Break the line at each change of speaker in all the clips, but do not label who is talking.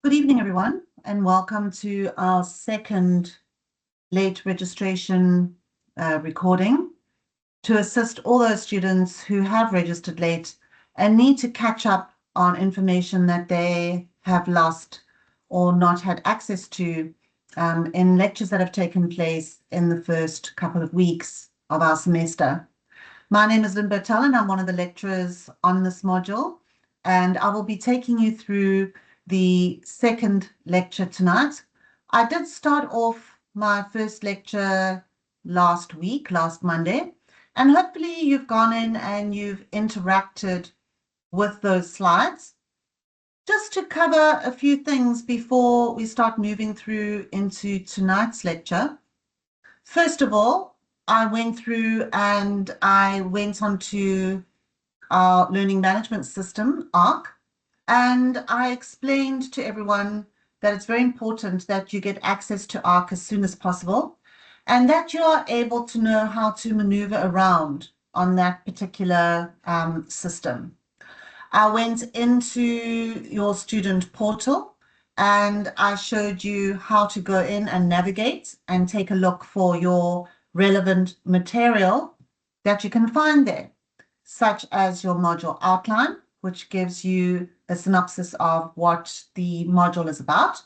Good evening, everyone, and welcome to our second late registration recording to assist all those students who have registered late and need to catch up on information that they have lost or not had access to in lectures that have taken place in the first couple of weeks of our semester. My name is Lynn Bertel, and I'm one of the lecturers on this module, and I will be taking you through the second lecture tonight. I did start off my first lecture last Monday, and hopefully you've gone in and you've interacted with those slides. Just to cover a few things before we start moving through into tonight's lecture. First of all, I went through and I went onto our learning management system, ARC, and I explained to everyone that it's very important that you get access to ARC as soon as possible and that you are able to know how to maneuver around on that particular system. I went into your student portal and I showed you how to go in and navigate and take a look for your relevant material that you can find there, such as your module outline, which gives you a synopsis of what the module is about.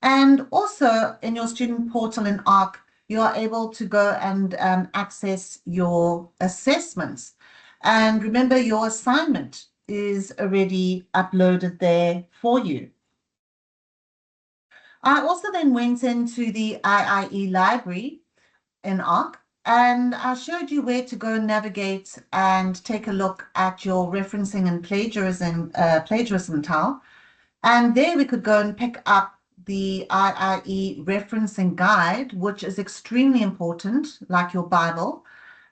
And also in your student portal in ARC, you are able to go and access your assessments. And remember, your assignment is already uploaded there for you. I also then went into the IIE library in ARC, and I showed you where to go and navigate and take a look at your referencing and plagiarism tile. And there we could go and pick up the IIE referencing guide, which is extremely important, like your Bible,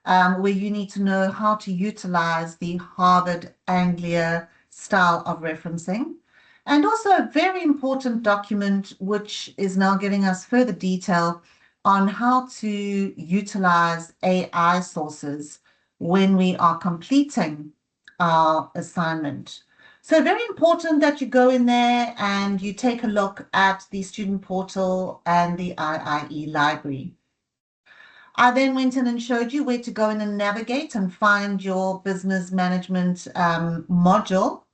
where you need to know how to utilize the Harvard Anglia style of referencing. And also a very important document, which is now giving us further detail on how to utilize AI sources when we are completing our assignment. So very important that you go in there and you take a look at the student portal and the IIE library. I then went in and showed you where to go in and navigate and find your business management module.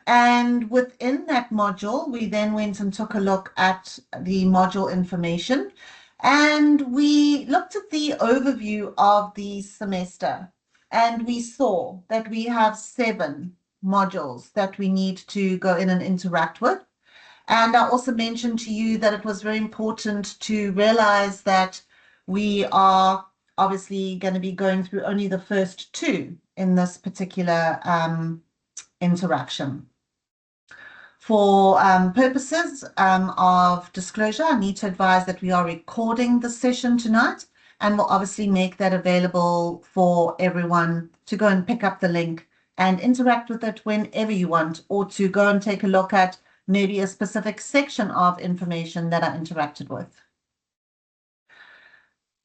And within that module, we then went and took a look at the module information. And we looked at the overview of the semester, and we saw that we have 7 modules that we need to go in and interact with. And I also mentioned to you that it was very important to realize that we are obviously going to be going through only the first 2 in this particular interaction. For purposes of disclosure, I need to advise that we are recording the session tonight, and we'll obviously make that available for everyone to go and pick up the link and interact with it whenever you want, or to go and take a look at maybe a specific section of information that I interacted with.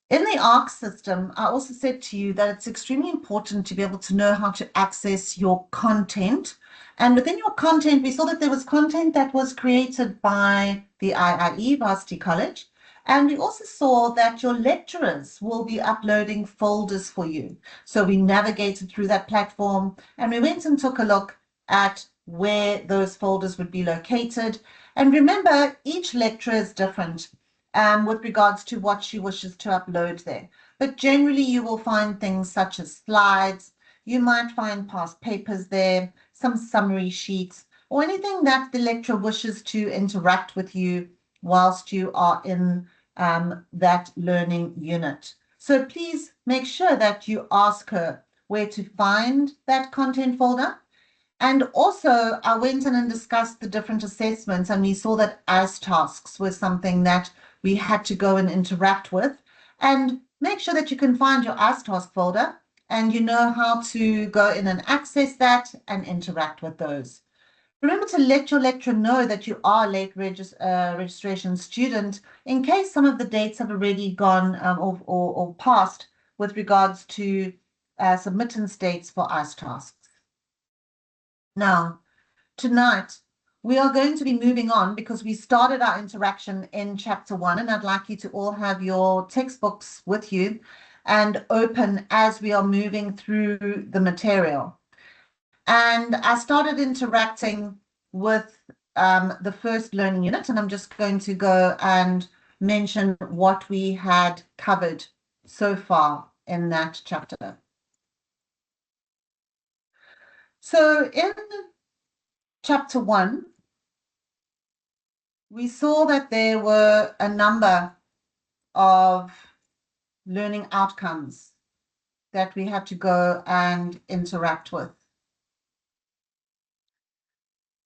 In the ARC system, I also said to you that it's extremely important to be able to know how to access your content. And within your content, we saw that there was content that was created by the IIE Varsity College. And we also saw that your lecturers will be uploading folders for you. So we navigated through that platform and we went and took a look at where those folders would be located. And remember, each lecturer is different with regards to what she wishes to upload there. But generally, you will find things such as slides. You might find past papers there, some summary sheets, or anything that the lecturer wishes to interact with you whilst you are in that learning unit. So please make sure that you ask her where to find that content folder. And also, I went in and discussed the different assessments, and we saw that as tasks was something that we had to go and interact with. And make sure that you can find your as task folder and you know how to go in and access that and interact with those. Remember to let your lecturer know that you are a late registration student in case some of the dates have already gone or passed with regards to submittance dates for as tasks. Now, tonight, We are going to be moving on because we started our interaction in chapter 1, and I'd like you to all have your textbooks with you and open as we are moving through the material. And I started interacting with the first learning unit, and I'm just going to go and mention what we had covered so far in that chapter. So in chapter 1, we saw that there were a number of learning outcomes that we had to go and interact with.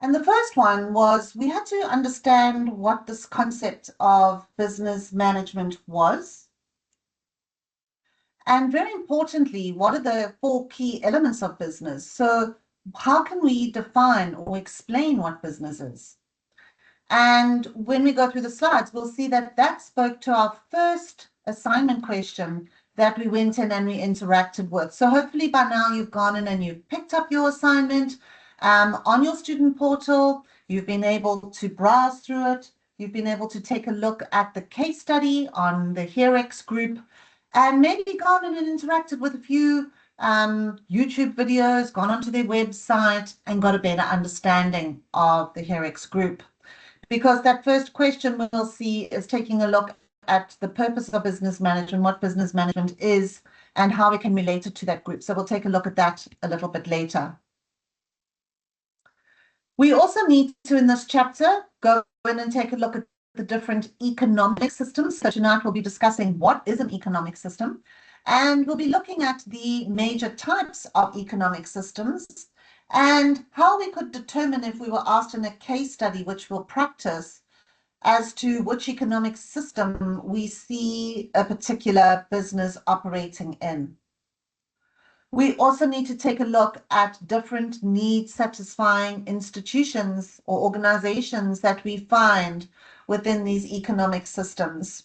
And the first one was we had to understand what this concept of business management was. And very importantly, what are the 4 key elements of business? So how can we define or explain what business is? And when we go through the slides, we'll see that that spoke to our first assignment question that we went in and we interacted with. So hopefully by now you've gone in and you've picked up your assignment on your student portal. You've been able to browse through it. You've been able to take a look at the case study on the HearX group and maybe gone in and interacted with a few YouTube videos, gone onto their website and got a better understanding of the HearX group. Because that first question we'll see is taking a look at the purpose of business management, what business management is, and how we can relate it to that group. So we'll take a look at that a little bit later. We also need to, in this chapter, go in and take a look at the different economic systems. So tonight we'll be discussing what is an economic system, and we'll be looking at the major types of economic systems and how we could determine if we were asked in a case study, which we'll practice, as to which economic system we see a particular business operating in. We also need to take a look at different need-satisfying institutions or organizations that we find within these economic systems.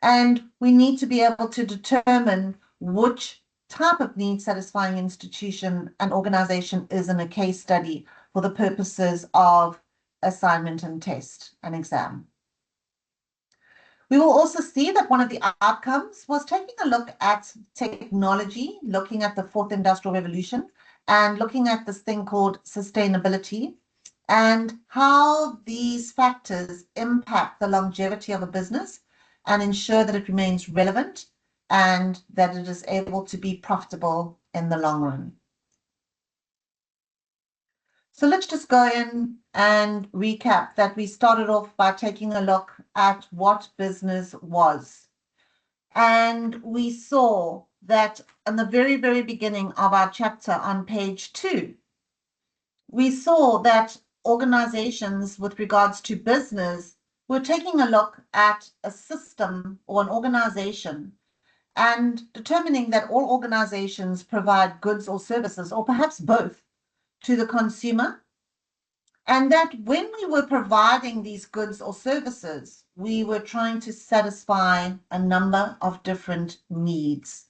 And we need to be able to determine which type of need-satisfying institution and organization is in a case study for the purposes of assignment and test and exam. We will also see that one of the outcomes was taking a look at technology, looking at the 4th Industrial Revolution, and looking at this thing called sustainability and how these factors impact the longevity of a business and ensure that it remains relevant and that it is able to be profitable in the long run. So let's just go in and recap that we started off by taking a look at what business was. And we saw that in the very, very beginning of our chapter on page 2, we saw that organizations with regards to business were taking a look at a system or an organization and determining that all organizations provide goods or services, or perhaps both, to the consumer, and that when we were providing these goods or services, we were trying to satisfy a number of different needs.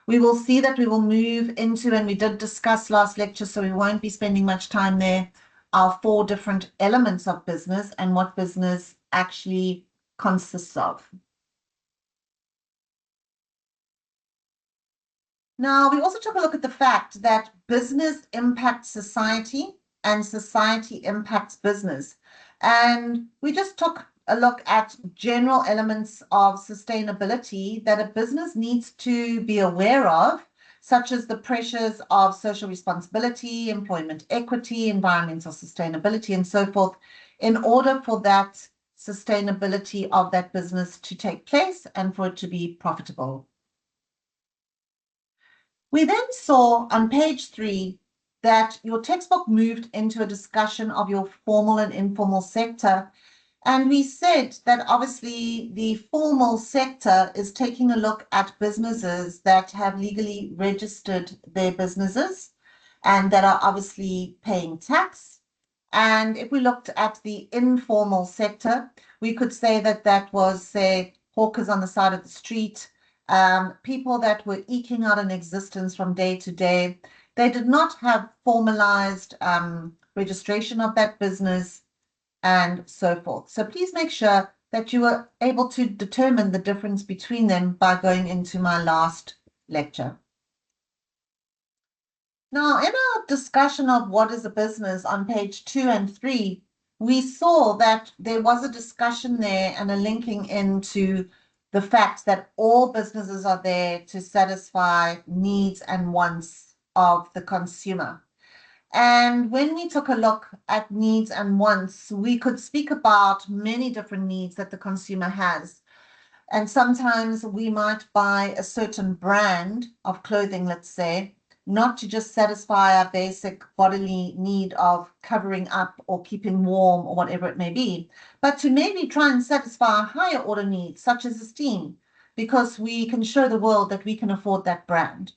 We will see that we will move into, and we did discuss last lecture, so we won't be spending much time there, our 4 different elements of business and what business actually consists of. Now, we also took a look at the fact that business impacts society and society impacts business. And we just took a look at general elements of sustainability that a business needs to be aware of, such as the pressures of social responsibility, employment equity, environmental sustainability, and so forth, in order for that sustainability of that business to take place and for it to be profitable. We then saw on page 3 that your textbook moved into a discussion of your formal and informal sector. And we said that obviously the formal sector is taking a look at businesses that have legally registered their businesses and that are obviously paying tax. And if we looked at the informal sector, we could say that that was, say, hawkers on the side of the street, people that were eking out an existence from day to day. They did not have formalized registration of that business, and so forth. So please make sure that you are able to determine the difference between them by going into my last lecture. Now, in our discussion of what is a business on page 2 and 3, we saw that there was a discussion there and a linking into the fact that all businesses are there to satisfy needs and wants of the consumer. And when we took a look at needs and wants, we could speak about many different needs that the consumer has. And sometimes we might buy a certain brand of clothing, let's say, not to just satisfy our basic bodily need of covering up or keeping warm or whatever it may be, but to maybe try and satisfy our higher order needs, such as esteem, because we can show the world that we can afford that brand.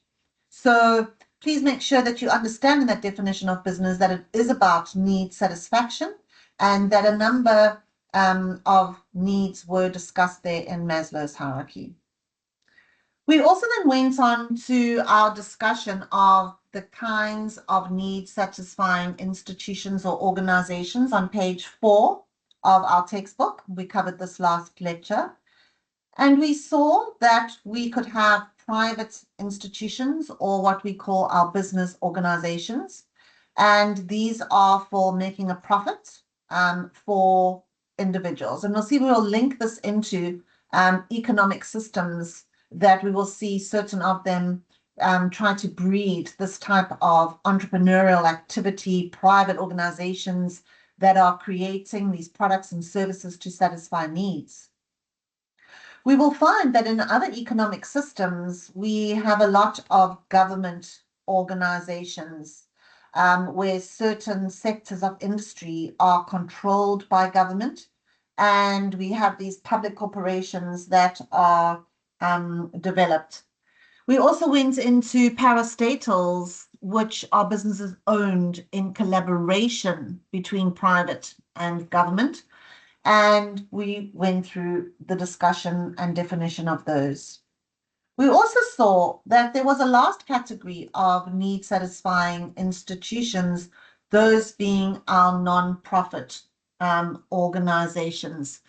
So please make sure that you understand in that definition of business that it is about need satisfaction, and that a number of needs were discussed there in Maslow's hierarchy. We also then went on to our discussion of the kinds of need satisfying institutions or organizations on page 4 of our textbook. We covered this last lecture. And we saw that we could have private institutions, or what we call our business organizations. And these are for making a profit for individuals. And we'll see, we'll link this into economic systems that we will see certain of them try to breed this type of entrepreneurial activity, private organizations that are creating these products and services to satisfy needs. We will find that in other economic systems, we have a lot of government organizations where certain sectors of industry are controlled by government, and we have these public corporations that are developed. We also went into parastatals, which are businesses owned in collaboration between private and government. And we went through the discussion and definition of those. We also saw that there was a last category of need satisfying institutions, those being our non-profit organizations.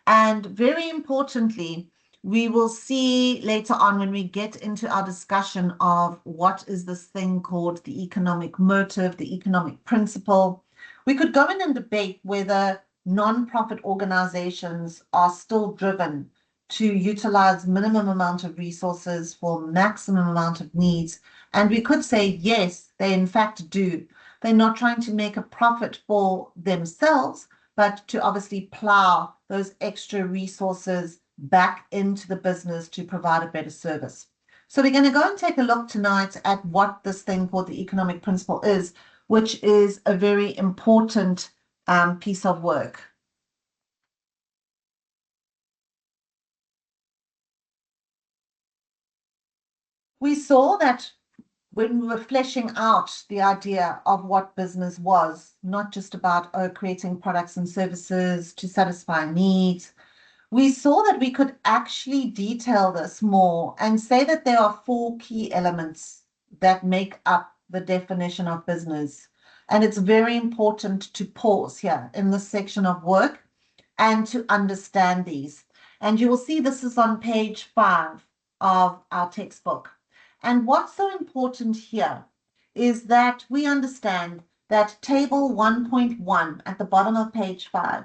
And very importantly, we will see later on when we get into our discussion of what is this thing called the economic motive, the economic principle. We could go in and debate whether non-profit organizations are still driven to utilize minimum amount of resources for maximum amount of needs. And we could say, yes, they in fact do. They're not trying to make a profit for themselves, but to obviously plow those extra resources back into the business to provide a better service. So we're going to go and take a look tonight at what this thing called the economic principle is, which is a very important piece of work. We saw that when we were fleshing out the idea of what business was, not just about creating products and services to satisfy needs, we saw that we could actually detail this more and say that there are 4 key elements that make up the definition of business. And it's very important to pause here in this section of work and to understand these. And you will see this is on page 5 of our textbook. And what's so important here is that we understand that table 1.1 at the bottom of page 5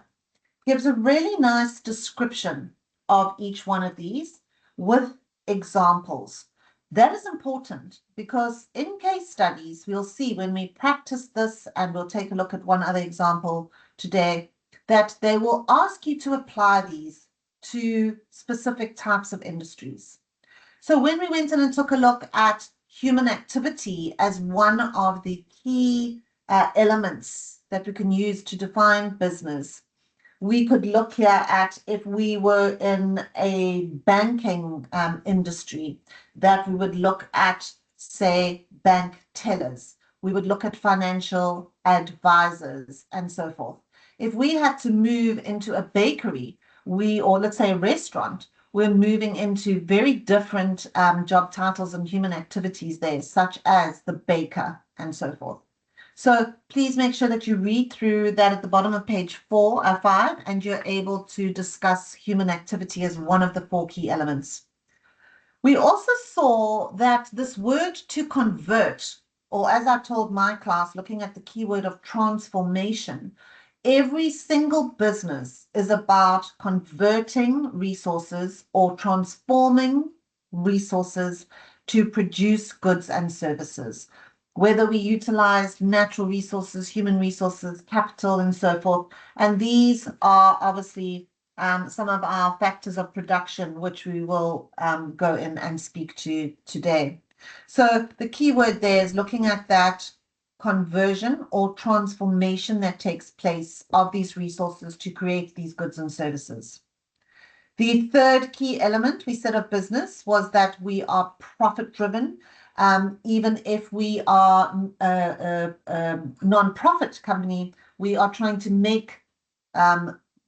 gives a really nice description of each one of these with examples. That is important because in case studies, we'll see when we practice this, and we'll take a look at one other example today, that they will ask you to apply these to specific types of industries. So when we went in and took a look at human activity as one of the key elements that we can use to define business, we could look here at if we were in a banking industry, that we would look at, say, bank tellers. We would look at financial advisors and so forth. If we had to move into a bakery, or let's say a restaurant, we're moving into very different job titles and human activities there, such as the baker and so forth. So please make sure that you read through that at the bottom of page 5, and you're able to discuss human activity as one of the 4 key elements. We also saw that this word to convert, or as I told my class, looking at the keyword of transformation, every single business is about converting resources or transforming resources to produce goods and services. Whether we utilize natural resources, human resources, capital, and so forth. And these are obviously some of our factors of production, which we will go in and speak to today. So the key word there is looking at that conversion or transformation that takes place of these resources to create these goods and services. The third key element we said of business was that we are profit driven. Even if we are a non-profit company, we are trying to make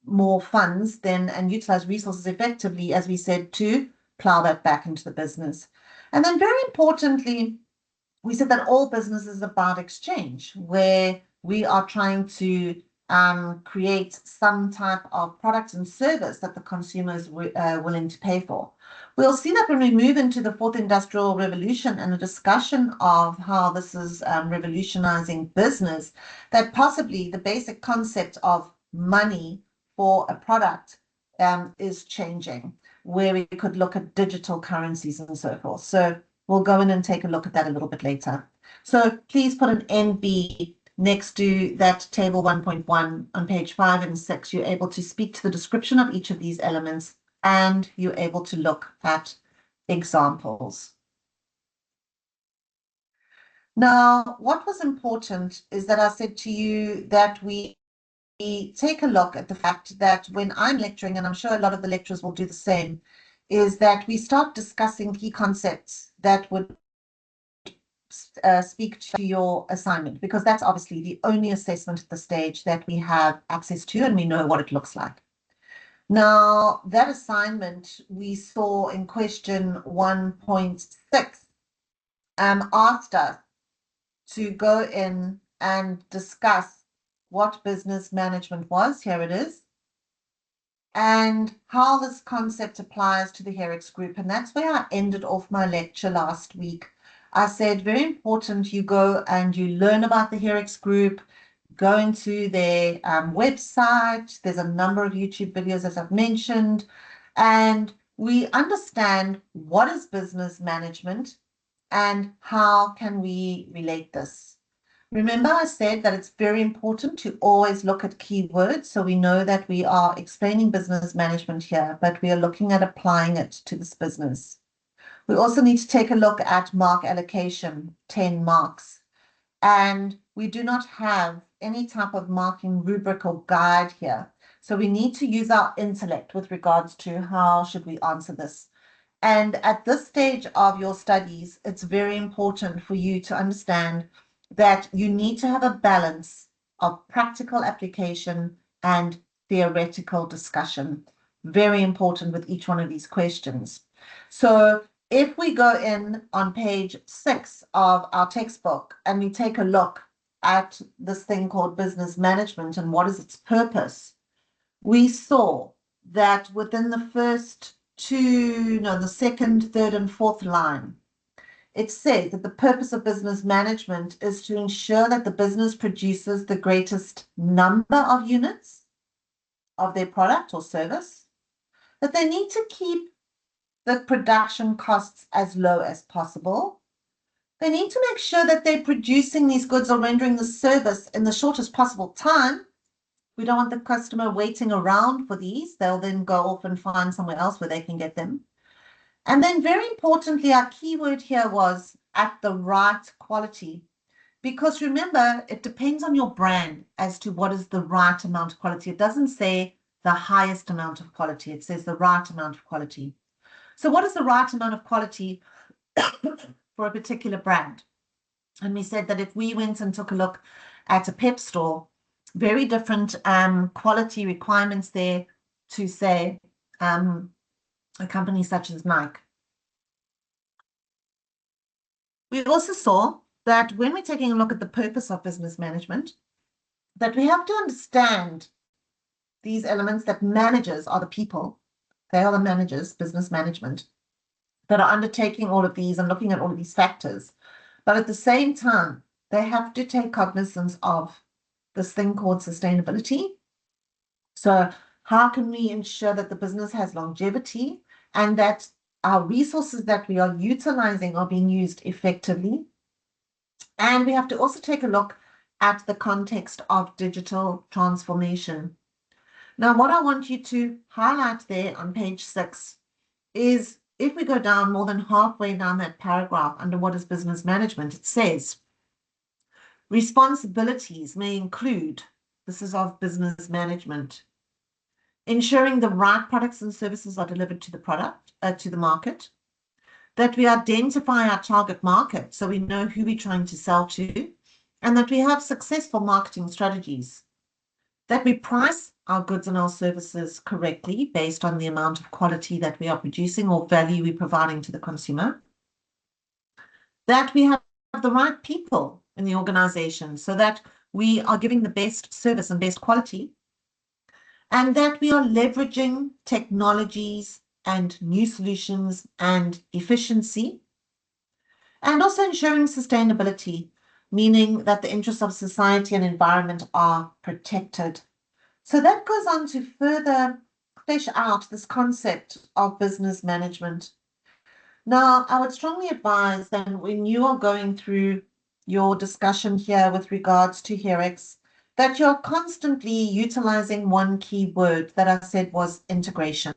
more funds then and utilize resources effectively, as we said, to plow that back into the business. And then very importantly, we said that all business is about exchange, where we are trying to create some type of product and service that the consumer is willing to pay for. We'll see that when we move into the 4th Industrial Revolution and a discussion of how this is revolutionizing business, that possibly the basic concept of money for a product is changing, where we could look at digital currencies and so forth. So we'll go in and take a look at that a little bit later. So please put an NB next to that table 1.1 on page 5 and 6. You're able to speak to the description of each of these elements, and you're able to look at examples. Now, what was important is that I said to you that we take a look at the fact that when I'm lecturing, and I'm sure a lot of the lecturers will do the same, is that we start discussing key concepts that would speak to your assignment, because that's obviously the only assessment at the stage that we have access to and we know what it looks like. Now, that assignment we saw in question 1.6 asked us to go in and discuss what business management was. Here it is. And how this concept applies to the Herix group. And that's where I ended off my lecture last week. I said, very important, you go and you learn about the Herix group, go into their website. There's a number of YouTube videos, as I've mentioned, and we understand what is business management and how can we relate this. Remember, I said that it's very important to always look at keywords, so we know that we are explaining business management here, but we are looking at applying it to this business. We also need to take a look at mark allocation, 10 marks. And we do not have any type of marking rubric or guide here. So we need to use our intellect with regards to how should we answer this. And at this stage of your studies, it's very important for you to understand that you need to have a balance of practical application and theoretical discussion. Very important with each one of these questions. So if we go in on page 6 of our textbook and we take a look at this thing called business management and what is its purpose, we saw that within the the second, third, and fourth line, it says that the purpose of business management is to ensure that the business produces the greatest number of units of their product or service, that they need to keep the production costs as low as possible. They need to make sure that they're producing these goods or rendering the service in the shortest possible time. We don't want the customer waiting around for these. They'll then go off and find somewhere else where they can get them. And then very importantly, our keyword here was at the right quality. Because remember, it depends on your brand as to what is the right amount of quality. It doesn't say the highest amount of quality. It says the right amount of quality. So what is the right amount of quality for a particular brand? And we said that if we went and took a look at a pep store, very different quality requirements there to, say, a company such as Nike. We also saw that when we're taking a look at the purpose of business management, that we have to understand these elements, that managers are the people, they are the managers, business management, that are undertaking all of these and looking at all of these factors. But at the same time, they have to take cognizance of this thing called sustainability. So how can we ensure that the business has longevity and that our resources that we are utilizing are being used effectively? And we have to also take a look at the context of digital transformation. Now, what I want you to highlight there on page 6 is, if we go down more than halfway down that paragraph under what is business management, it says, responsibilities may include, this is of business management, ensuring the right products and services are delivered to the market, that we identify our target market so we know who we're trying to sell to, and that we have successful marketing strategies, that we price our goods and our services correctly based on the amount of quality that we are producing or value we're providing to the consumer, that we have the right people in the organization so that we are giving the best service and best quality, and that we are leveraging technologies and new solutions and efficiency, and also ensuring sustainability, meaning that the interests of society and environment are protected. So that goes on to further flesh out this concept of business management. Now, I would strongly advise that when you are going through your discussion here with regards to HEREX, that you're constantly utilizing one key word that I said was integration,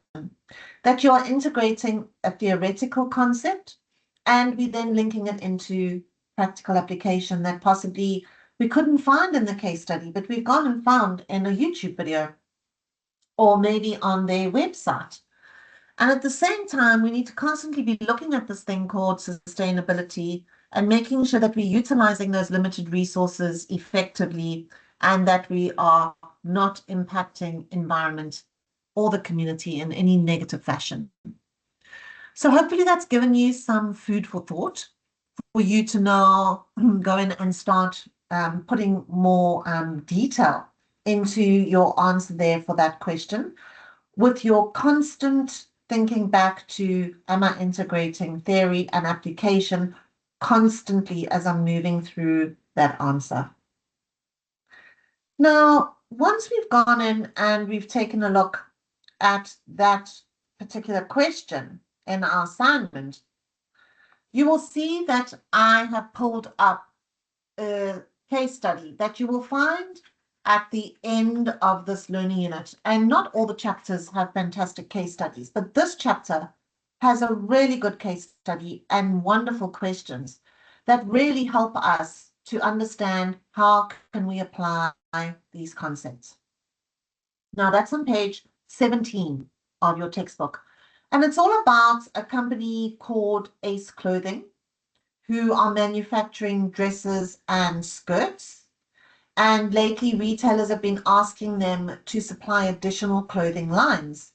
that you are integrating a theoretical concept and we then linking it into practical application that possibly we couldn't find in the case study, but we've gone and found in a YouTube video or maybe on their website. And at the same time, we need to constantly be looking at this thing called sustainability and making sure that we're utilizing those limited resources effectively and that we are not impacting environment or the community in any negative fashion. So hopefully that's given you some food for thought for you to now go in and start putting more detail into your answer there for that question, with your constant thinking back to, am I integrating theory and application constantly as I'm moving through that answer? Now, once we've gone in and we've taken a look at that particular question in our assignment, you will see that I have pulled up a case study that you will find at the end of this learning unit. And not all the chapters have fantastic case studies, but this chapter has a really good case study and wonderful questions that really help us to understand how can we apply these concepts. Now that's on page 17 of your textbook. And it's all about a company called Ace Clothing, who are manufacturing dresses and skirts. And lately, retailers have been asking them to supply additional clothing lines.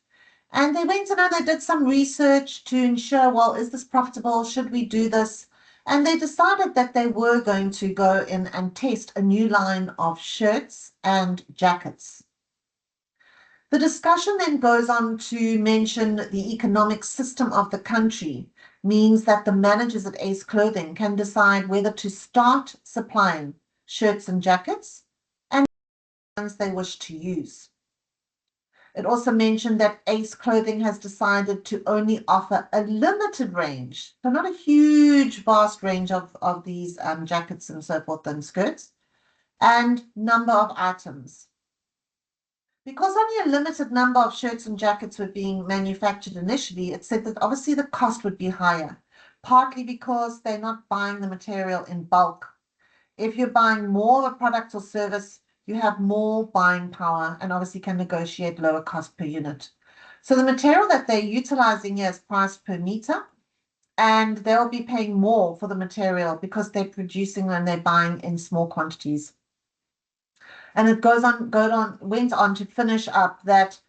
And they went in and they did some research to ensure, well, is this profitable? Should we do this? And they decided that they were going to go in and test a new line of shirts and jackets. The discussion then goes on to mention the economic system of the country means that the managers at Ace Clothing can decide whether to start supplying shirts and jackets and the ones they wish to use. It also mentioned that Ace Clothing has decided to only offer a limited range, so not a huge, vast range of these jackets and so forth and skirts, and number of items. Because only a limited number of shirts and jackets were being manufactured initially, it said that obviously the cost would be higher, partly because they're not buying the material in bulk. If you're buying more of a product or service, you have more buying power and obviously can negotiate lower cost per unit. So the material that they're utilizing here is priced per meter, and they'll be paying more for the material because they're producing and they're buying in small quantities. And it went on to finish up that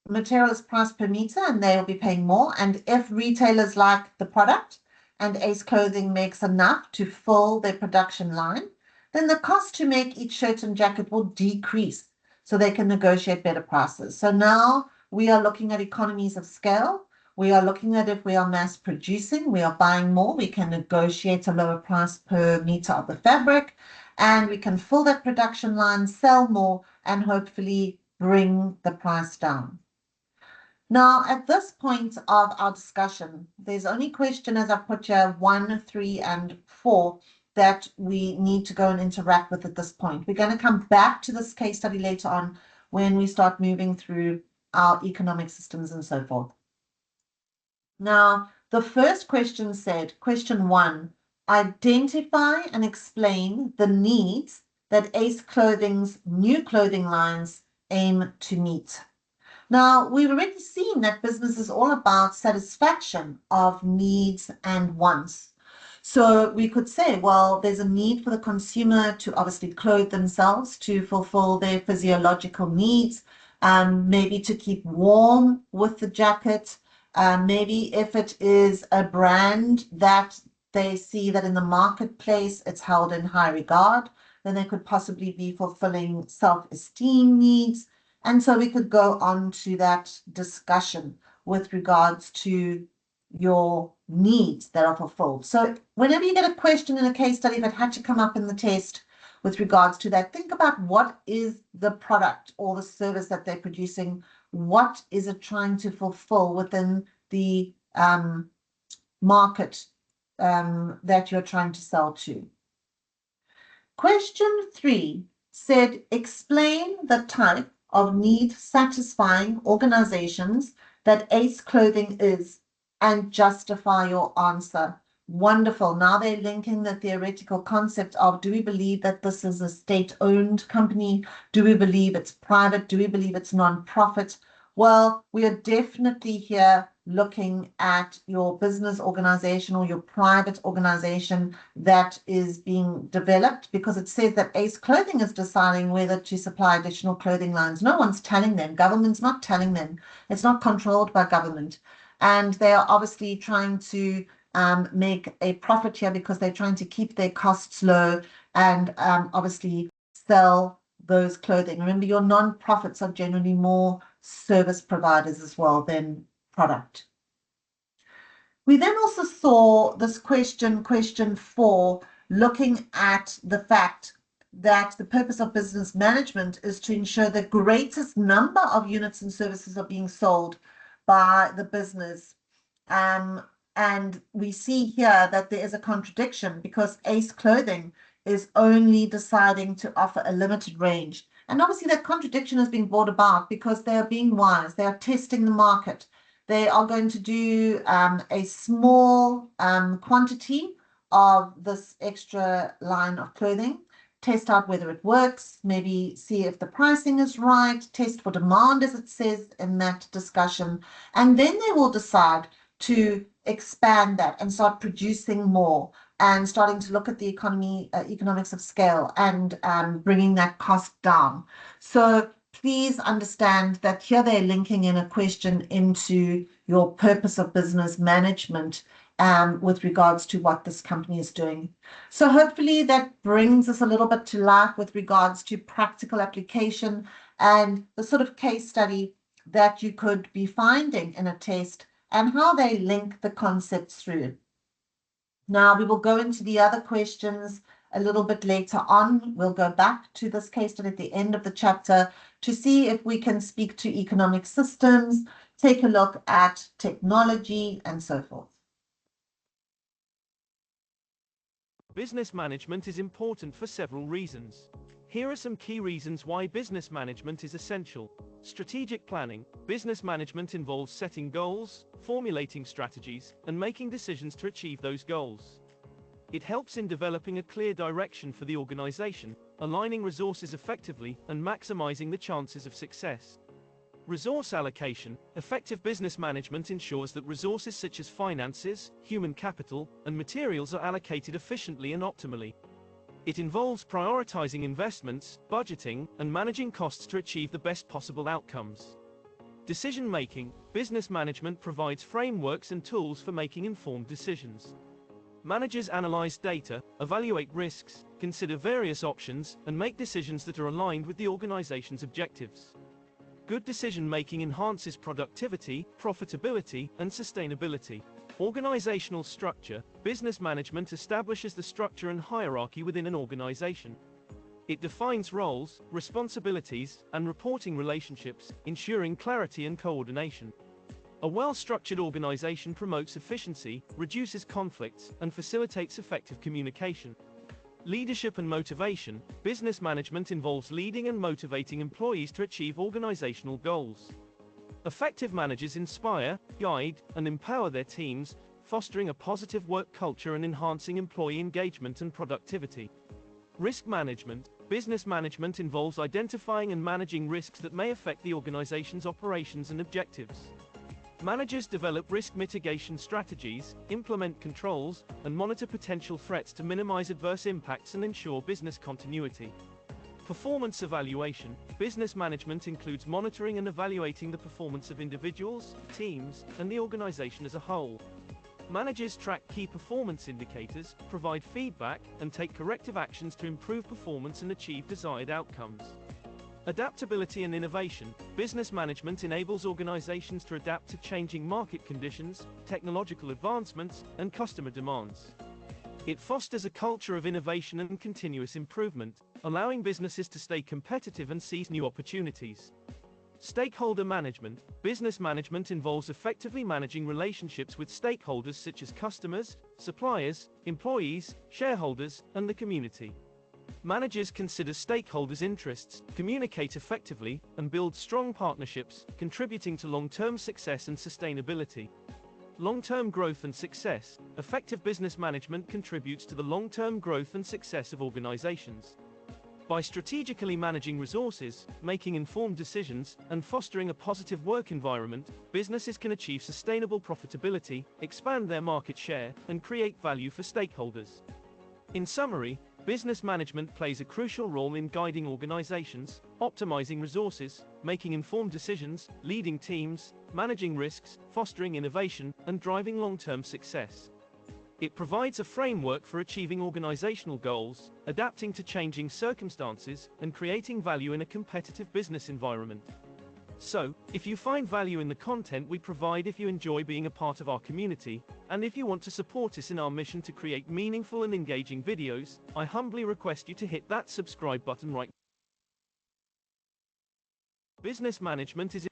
material is priced per meter and they'll be paying more. And if retailers like the product and Ace Clothing makes enough to fill their production line, then the cost to make each shirt and jacket will decrease so they can negotiate better prices. So now we are looking at economies of scale. We are looking at if we are mass producing, we are buying more, we can negotiate a lower price per meter of the fabric, and we can fill that production line, sell more, and hopefully bring the price down. Now, at this point of our discussion, there's only question, as I've put here, 1, 3, and 4 that we need to go and interact with at this point. We're going to come back to this case study later on when we start moving through our economic systems and so forth. Now, the first question said, question 1, identify and explain the needs that Ace Clothing's new clothing lines aim to meet. Now, we've already seen that business is all about satisfaction of needs and wants. So we could say, well, there's a need for the consumer to obviously clothe themselves to fulfill their physiological needs, maybe to keep warm with the jacket. Maybe if it is a brand that they see that in the marketplace it's held in high regard, then they could possibly be fulfilling self-esteem needs. And so we could go on to that discussion with regards to your needs that are fulfilled. So whenever you get a question in a case study, if it had to come up in the test with regards to that, think about what is the product or the service that they're producing. What is it trying to fulfill within the market that you're trying to sell to? Question 3 said, explain the type of need-satisfying organizations that Ace Clothing is and justify your answer. Wonderful. Now they're linking the theoretical concept of, do we believe that this is a state-owned company? Do we believe it's private? Do we believe it's non-profit? Well, we are definitely here looking at your business organization or your private organization that is being developed, because it says that Ace Clothing is deciding whether to supply additional clothing lines. No one's telling them. Government's not telling them. It's not controlled by government. And they are obviously trying to make a profit here because they're trying to keep their costs low and obviously sell those clothing. Remember, your non-profits are generally more service providers as well than product. We then also saw this question 4, looking at the fact that the purpose of business management is to ensure the greatest number of units and services are being sold by the business. And we see here that there is a contradiction because Ace Clothing is only deciding to offer a limited range. And obviously that contradiction is being brought about because they are being wise. They are testing the market. They are going to do a small quantity of this extra line of clothing, test out whether it works, maybe see if the pricing is right, test for demand, as it says in that discussion. And then they will decide to expand that and start producing more and starting to look at the economics of scale and bringing that cost down. So please understand that here they're linking in a question into your purpose of business management with regards to what this company is doing. So hopefully that brings us a little bit to life with regards to practical application and the sort of case study that you could be finding in a test and how they link the concepts through. Now we will go into the other questions a little bit later on. We'll go back to this case study at the end of the chapter to see if we can speak to economic systems, take a look at technology, and so forth.
Business management is important for several reasons. Here are some key reasons why business management is essential. Strategic planning. Business management involves setting goals, formulating strategies, and making decisions to achieve those goals. It helps in developing a clear direction for the organization, aligning resources effectively, and maximizing the chances of success. Resource allocation. Effective business management ensures that resources such as finances, human capital, and materials are allocated efficiently and optimally. It involves prioritizing investments, budgeting, and managing costs to achieve the best possible outcomes. Decision-making. Business management provides frameworks and tools for making informed decisions. Managers analyze data, evaluate risks, consider various options, and make decisions that are aligned with the organization's objectives. Good decision-making enhances productivity, profitability, and sustainability. Organizational structure. Business management establishes the structure and hierarchy within an organization. It defines roles, responsibilities, and reporting relationships, ensuring clarity and coordination. A well-structured organization promotes efficiency, reduces conflicts, and facilitates effective communication. Leadership and motivation. Business management involves leading and motivating employees to achieve organizational goals. Effective managers inspire, guide, and empower their teams, fostering a positive work culture and enhancing employee engagement and productivity. Risk management. Business management involves identifying and managing risks that may affect the organization's operations and objectives. Managers develop risk mitigation strategies, implement controls, and monitor potential threats to minimize adverse impacts and ensure business continuity. Performance evaluation. Business management includes monitoring and evaluating the performance of individuals, teams, and the organization as a whole. Managers track key performance indicators, provide feedback, and take corrective actions to improve performance and achieve desired outcomes. Adaptability and innovation. Business management enables organizations to adapt to changing market conditions, technological advancements, and customer demands. It fosters a culture of innovation and continuous improvement, allowing businesses to stay competitive and seize new opportunities. Stakeholder management. Business management involves effectively managing relationships with stakeholders such as customers, suppliers, employees, shareholders, and the community. Managers consider stakeholders' interests, communicate effectively, and build strong partnerships, contributing to long-term success and sustainability. Long-term growth and success. Effective business management contributes to the long-term growth and success of organizations. By strategically managing resources, making informed decisions, and fostering a positive work environment, businesses can achieve sustainable profitability, expand their market share, and create value for stakeholders. In summary, business management plays a crucial role in guiding organizations, optimizing resources, making informed decisions, leading teams, managing risks, fostering innovation, and driving long-term success. It provides a framework for achieving organizational goals, adapting to changing circumstances, and creating value in a competitive business environment. So, if you find value in the content we provide, if you enjoy being a part of our community, and if you want to support us in our mission to create meaningful and engaging videos, I humbly request you to hit that subscribe button right. Business management is.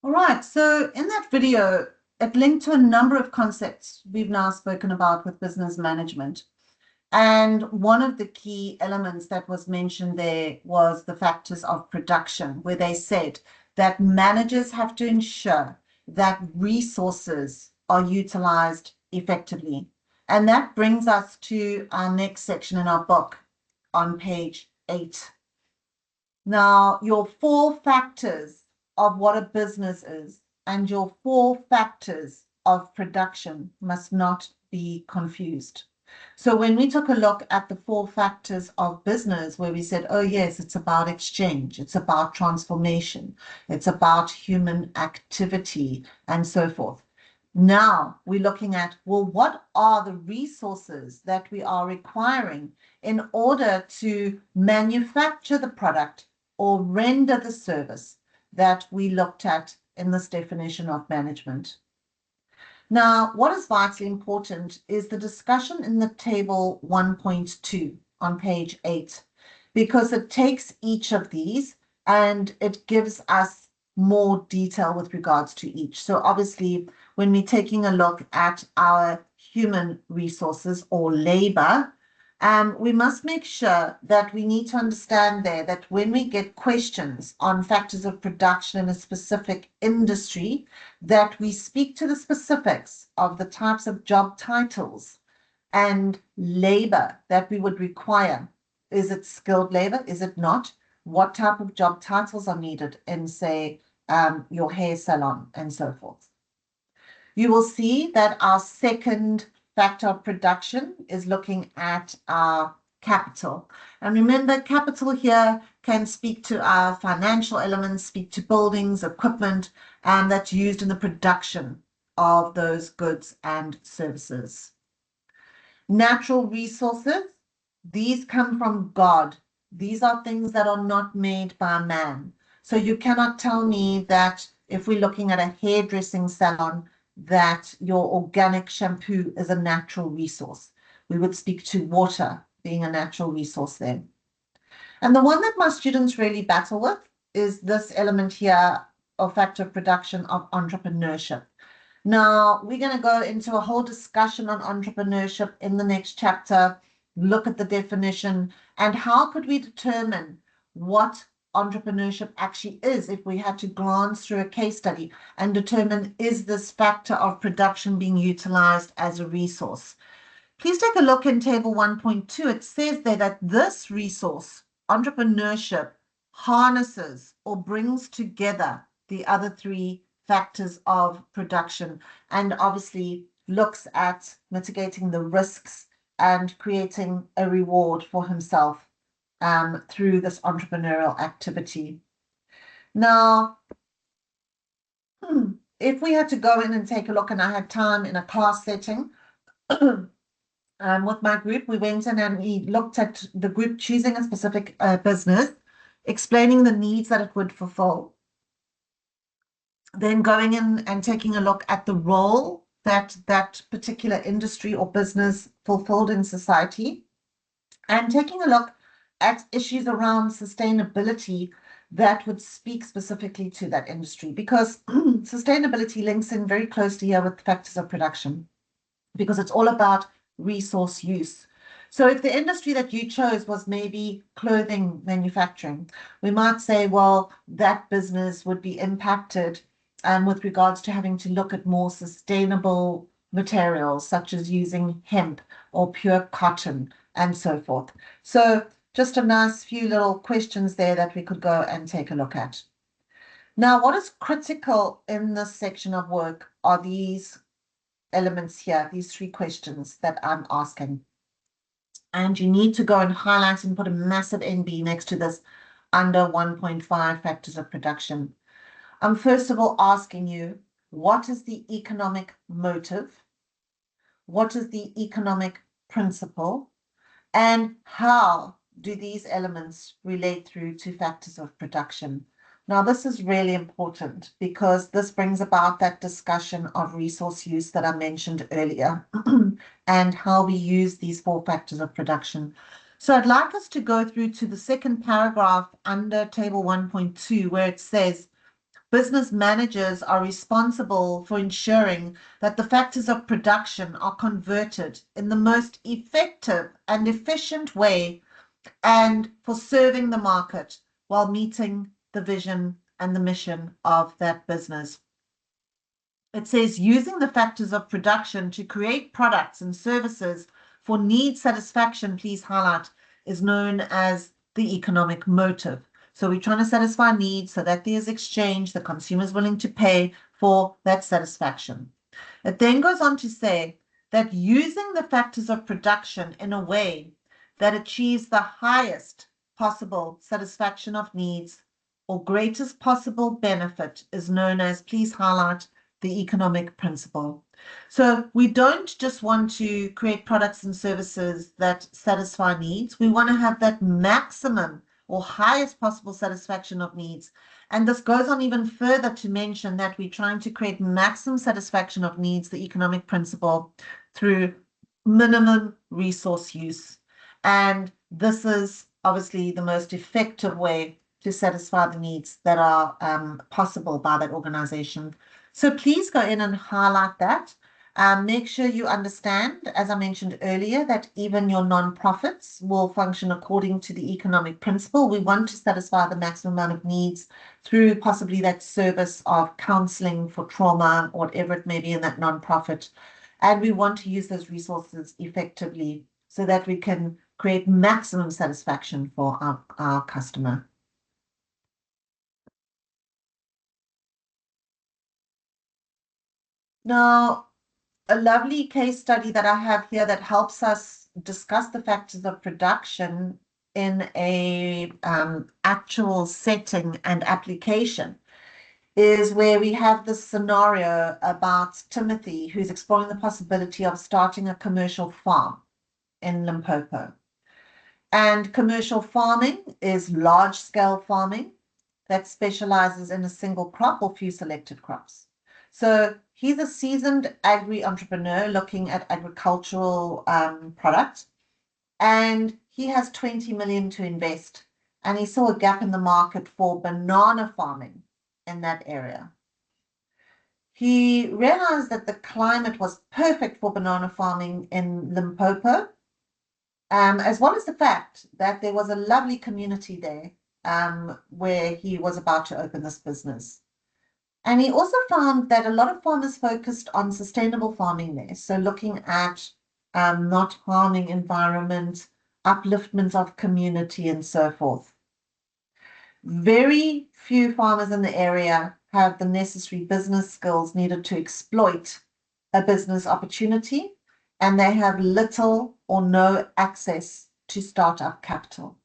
All right, so in that video, it linked to a number of concepts we've now spoken about with business management. And one of the key elements that was mentioned there was the factors of production, where they said that managers have to ensure that resources are utilized effectively. And that brings us to our next section in our book on page 8. Now, your 4 factors of what a business is and your 4 factors of production must not be confused. So when we took a look at the 4 factors of business, where we said, oh yes, it's about exchange, it's about transformation, it's about human activity, and so forth. Now we're looking at, well, what are the resources that we are requiring in order to manufacture the product or render the service that we looked at in this definition of management. Now, what is vitally important is the discussion in the table 1.2 on page 8, because it takes each of these and it gives us more detail with regards to each. So obviously, when we're taking a look at our human resources or labor, we must make sure that we need to understand there that when we get questions on factors of production in a specific industry, that we speak to the specifics of the types of job titles and labor that we would require. Is it skilled labor? Is it not? What type of job titles are needed in, say, your hair salon and so forth? You will see that our second factor of production is looking at our capital. And remember, capital here can speak to our financial elements, speak to buildings, equipment, that's used in the production of those goods and services. Natural resources, these come from God. These are things that are not made by man. So you cannot tell me that if we're looking at a hairdressing salon, that your organic shampoo is a natural resource. We would speak to water being a natural resource there. And the one that my students really battle with is this element here of factor of production of entrepreneurship. Now, we're going to go into a whole discussion on entrepreneurship in the next chapter, look at the definition, and how could we determine what entrepreneurship actually is if we had to glance through a case study and determine, is this factor of production being utilized as a resource? Please take a look in table 1.2. It says there that this resource, entrepreneurship, harnesses or brings together the other three factors of production and obviously looks at mitigating the risks and creating a reward for himself through this entrepreneurial activity. Now, if we had to go in and take a look, and I had time in a class setting, with my group, we went in and we looked at the group choosing a specific business, explaining the needs that it would fulfill, then going in and taking a look at the role that that particular industry or business fulfilled in society, and taking a look at issues around sustainability that would speak specifically to that industry, because sustainability links in very closely here with factors of production, because it's all about resource use. So if the industry that you chose was maybe clothing manufacturing, we might say, well, that business would be impacted with regards to having to look at more sustainable materials, such as using hemp or pure cotton and so forth. So just a nice few little questions there that we could go and take a look at. Now, what is critical in this section of work are these elements here, these three questions that I'm asking. And you need to go and highlight and put a massive NB next to this under 1.5 factors of production. I'm first of all asking you, what is the economic motive? What is the economic principle? And how do these elements relate through to factors of production? Now, this is really important because this brings about that discussion of resource use that I mentioned earlier and how we use these four factors of production. So I'd like us to go through to the second paragraph under table 1.2, where it says, business managers are responsible for ensuring that the factors of production are converted in the most effective and efficient way and for serving the market while meeting the vision and the mission of that business. It says using the factors of production to create products and services for need satisfaction, please highlight, is known as the economic motive. So we're trying to satisfy needs so that there's exchange, the consumer is willing to pay for that satisfaction. It then goes on to say that using the factors of production in a way that achieves the highest possible satisfaction of needs or greatest possible benefit is known as, please highlight, the economic principle. So we don't just want to create products and services that satisfy needs. We want to have that maximum or highest possible satisfaction of needs. And this goes on even further to mention that we're trying to create maximum satisfaction of needs, the economic principle, through minimum resource use. And this is obviously the most effective way to satisfy the needs that are possible by that organization. So please go in and highlight that. Make sure you understand, as I mentioned earlier, that even your non-profits will function according to the economic principle. We want to satisfy the maximum amount of needs through possibly that service of counseling for trauma, or whatever it may be in that non-profit. And we want to use those resources effectively so that we can create maximum satisfaction for our customer. Now, a lovely case study that I have here that helps us discuss the factors of production in a actual setting and application is where we have this scenario about Timothy, who's exploring the possibility of starting a commercial farm. in Limpopo. And commercial farming is large-scale farming that specializes in a single crop or few selected crops. So he's a seasoned agri-entrepreneur looking at agricultural products, and he has 20 million to invest. And he saw a gap in the market for banana farming in that area. He realized that the climate was perfect for banana farming in Limpopo, as well as the fact that there was a lovely community there where he was about to open this business. And he also found that a lot of farmers focused on sustainable farming there. So looking at not harming environment, upliftment of community, and so forth. Very few farmers in the area have the necessary business skills needed to exploit a business opportunity, and they have little or no access to startup capital.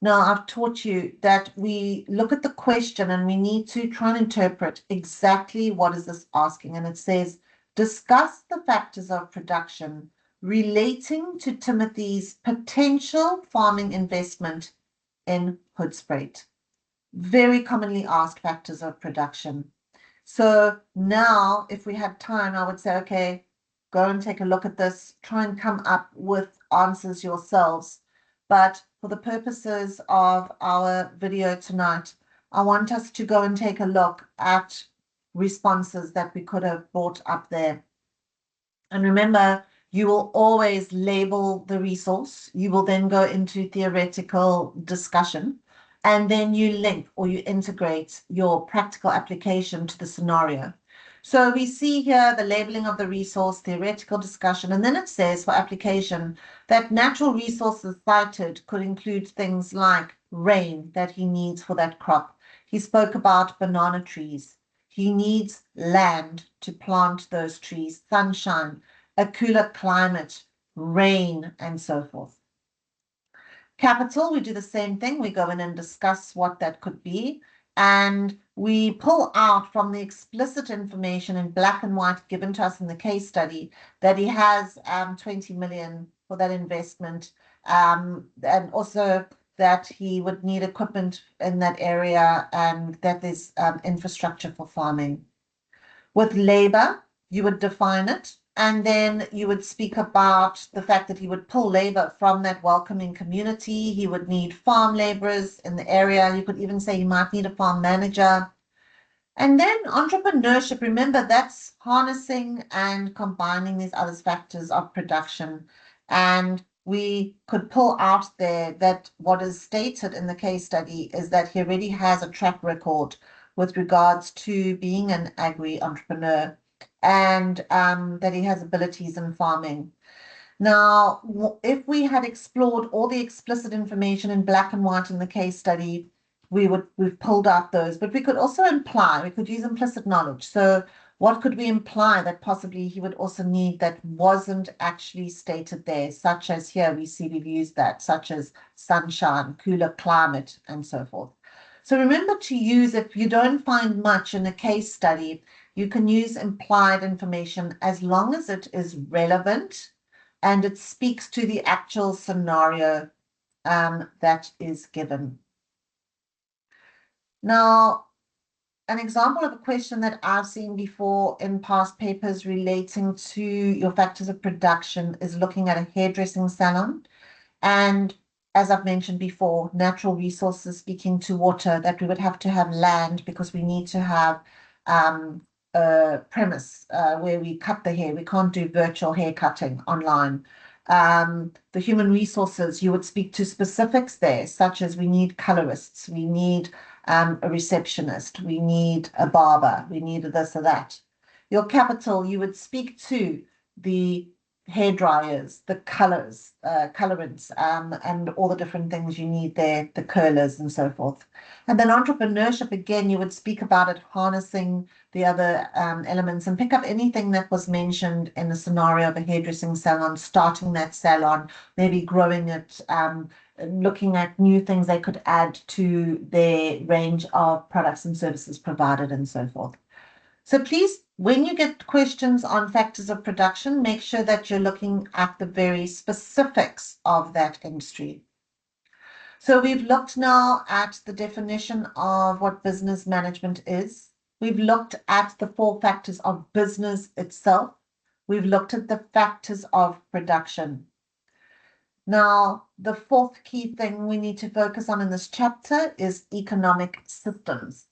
Now, I've taught you that we look at the question and we need to try and interpret exactly what is this asking. And it says, discuss the factors of production relating to Timothy's potential farming investment in Hoedspruit. Very commonly asked factors of production. So now, if we had time, I would say, okay, go and take a look at this, try and come up with answers yourselves. But for the purposes of our video tonight, I want us to go and take a look at responses that we could have brought up there. And remember, you will always label the resource. You will then go into theoretical discussion, and then you link or you integrate your practical application to the scenario. So we see here the labeling of the resource, theoretical discussion, and then it says for application that natural resources cited could include things like rain that he needs for that crop. He spoke about banana trees. He needs land to plant those trees, sunshine, a cooler climate, rain, and so forth. Capital, we do the same thing. We go in and discuss what that could be. And we pull out from the explicit information in black and white given to us in the case study that he has 20 million for that investment, and also that he would need equipment in that area and that there's infrastructure for farming. With labor, you would define it, and then you would speak about the fact that he would pull labor from that welcoming community. He would need farm laborers in the area. You could even say he might need a farm manager. And then entrepreneurship, remember, that's harnessing and combining these other factors of production. And we could pull out there that what is stated in the case study is that he already has a track record with regards to being an agri-entrepreneur, and that he has abilities in farming. Now, if we had explored all the explicit information in black and white in the case study, we've pulled out those, but we could also imply, we could use implicit knowledge. So what could we imply that possibly he would also need that wasn't actually stated there, such as here we see we've used that, such as sunshine, cooler climate, and so forth. So remember to use, if you don't find much in a case study, you can use implied information as long as it is relevant and it speaks to the actual scenario that is given. Now, an example of a question that I've seen before in past papers relating to your factors of production is looking at a hairdressing salon. And as I've mentioned before, natural resources speaking to water, that we would have to have land because we need to have a premise where we cut the hair. We can't do virtual hair cutting online. The human resources, you would speak to specifics there, such as we need colorists, we need a receptionist, we need a barber, we need this or that. Your capital, you would speak to the hair dryers, the colors, colorants, and all the different things you need there, the curlers and so forth. And then entrepreneurship, again, you would speak about it, harnessing the other elements and pick up anything that was mentioned in the scenario of a hairdressing salon, starting that salon, maybe growing it, looking at new things they could add to their range of products and services provided and so forth. So please, when you get questions on factors of production, make sure that you're looking at the very specifics of that industry. So we've looked now at the definition of what business management is. We've looked at the 4 factors of business itself. We've looked at the factors of production. Now, the 4th key thing we need to focus on in this chapter is economic systems.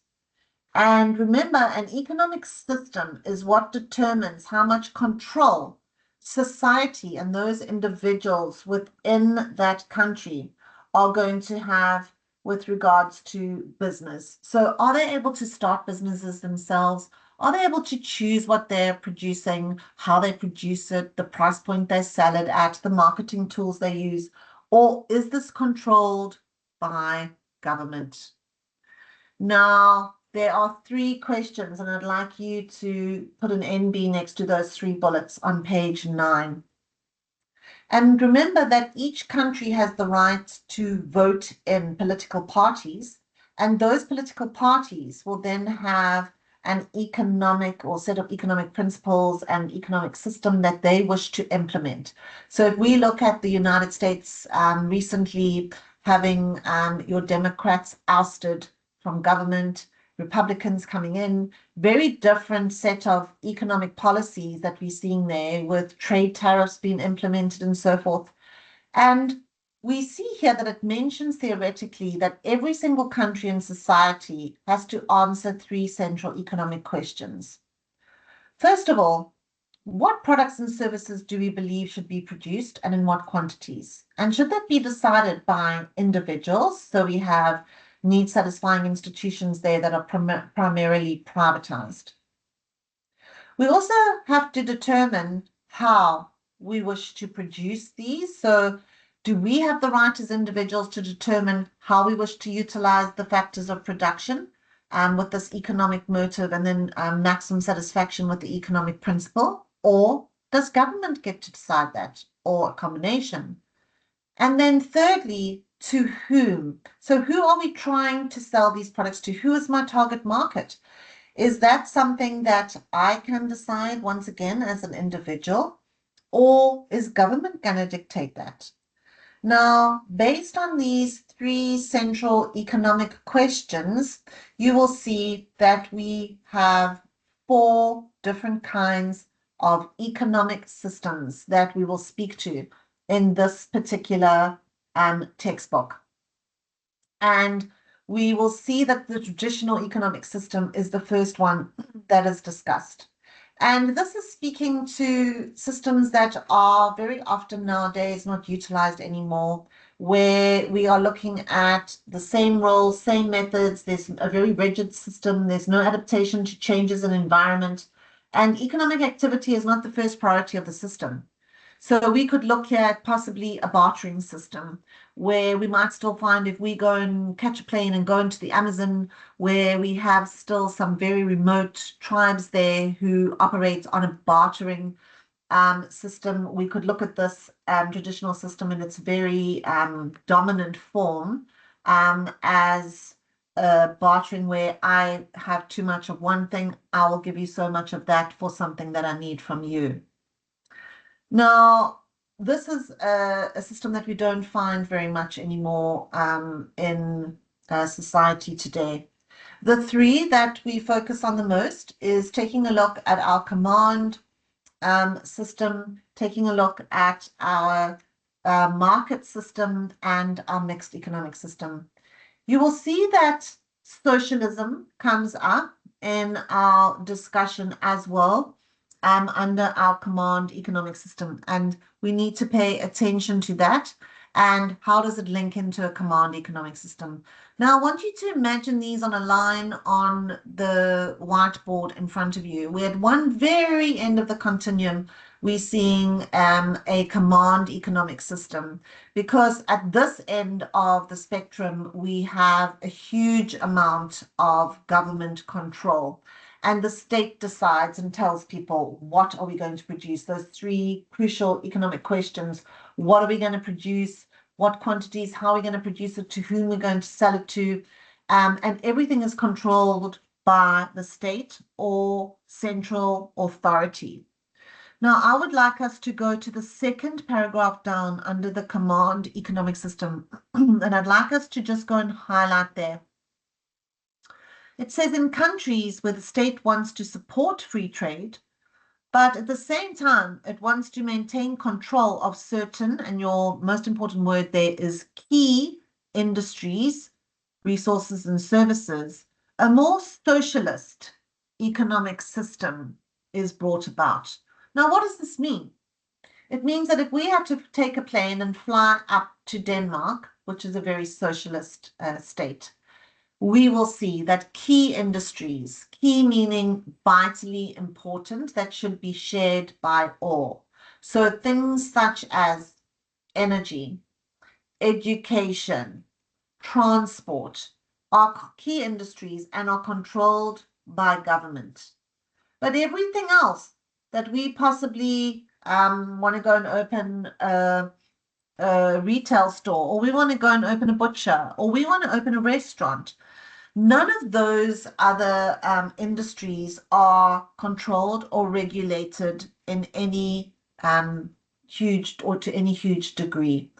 And remember, an economic system is what determines how much control society and those individuals within that country are going to have with regards to business. So are they able to start businesses themselves? Are they able to choose what they're producing, how they produce it, the price point they sell it at, the marketing tools they use? Or is this controlled by government? Now, there are 3 questions, and I'd like you to put an NB next to those 3 bullets on page 9. And remember that each country has the right to vote in political parties, and those political parties will then have an economic or set of economic principles and economic system that they wish to implement. So if we look at the United States recently having your Democrats ousted from government, Republicans coming in, very different set of economic policies that we're seeing there, with trade tariffs being implemented and so forth. And we see here that it mentions theoretically that every single country and society has to answer 3 central economic questions. First of all, what products and services do we believe should be produced and in what quantities? And should that be decided by individuals? So we have need-satisfying institutions there that are primarily privatized. We also have to determine how we wish to produce these. So do we have the right as individuals to determine how we wish to utilize the factors of production with this economic motive and then maximum satisfaction with the economic principle? Or does government get to decide that, or a combination? And then thirdly, to whom? So who are we trying to sell these products to? Who is my target market? Is that something that I can decide once again as an individual, or is government going to dictate that? Now, based on these 3 central economic questions, you will see that we have 4 different kinds of economic systems that we will speak to in this particular textbook. And we will see that the traditional economic system is the first one that is discussed. And this is speaking to systems that are very often nowadays not utilized anymore, where we are looking at the same roles, same methods. There's a very rigid system. There's no adaptation to changes in environment. And economic activity is not the first priority of the system. So we could look at possibly a bartering system where we might still find, if we go and catch a plane and go into the Amazon, where we have still some very remote tribes there who operate on a bartering system, we could look at this traditional system in its very dominant form as bartering, where I have too much of one thing, I will give you so much of that for something that I need from you. Now, this is a system that we don't find very much anymore in society today. The 3 that we focus on the most is taking a look at our command system, taking a look at our market system, and our mixed economic system. You will see that socialism comes up in our discussion as well, under our command economic system, and we need to pay attention to that. And how does it link into a command economic system? Now, I want you to imagine these on a line on the whiteboard in front of you. We're at one very end of the continuum. We're seeing a command economic system, because at this end of the spectrum, we have a huge amount of government control. And the state decides and tells people, what are we going to produce? Those 3 crucial economic questions. What are we going to produce? What quantities? How are we going to produce it? To whom we're going to sell it to? And everything is controlled by the state or central authority. Now, I would like us to go to the second paragraph down under the command economic system, and I'd like us to just go and highlight there. It says in countries where the state wants to support free trade, but at the same time, it wants to maintain control of certain, and your most important word there is key industries, resources, and services, a more socialist economic system is brought about. Now, what does this mean? It means that if we had to take a plane and fly up to Denmark, which is a very socialist state, we will see that key industries, key meaning vitally important, that should be shared by all. So things such as energy, education, transport are key industries and are controlled by government. But everything else that we possibly want to go and open a retail store, or we want to go and open a butcher, or we want to open a restaurant, none of those other industries are controlled or regulated in any huge or to any huge degree.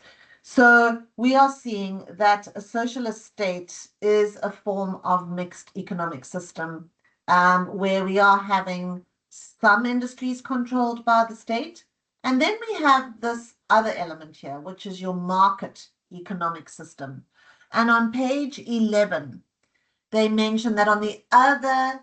So we are seeing that a socialist state is a form of mixed economic system where we are having some industries controlled by the state. And then we have this other element here, which is your market economic system. And on page 11, they mention that on the other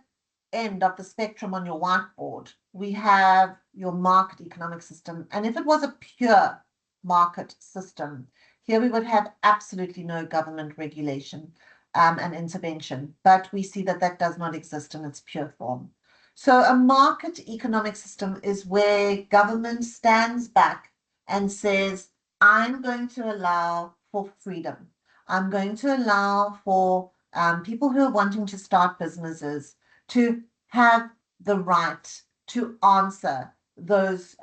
end of the spectrum on your whiteboard, we have your market economic system. And if it was a pure market system, here we would have absolutely no government regulation and intervention. But we see that that does not exist in its pure form. So a market economic system is where government stands back and says, I'm going to allow for freedom. I'm going to allow for people who are wanting to start businesses to have the right to answer those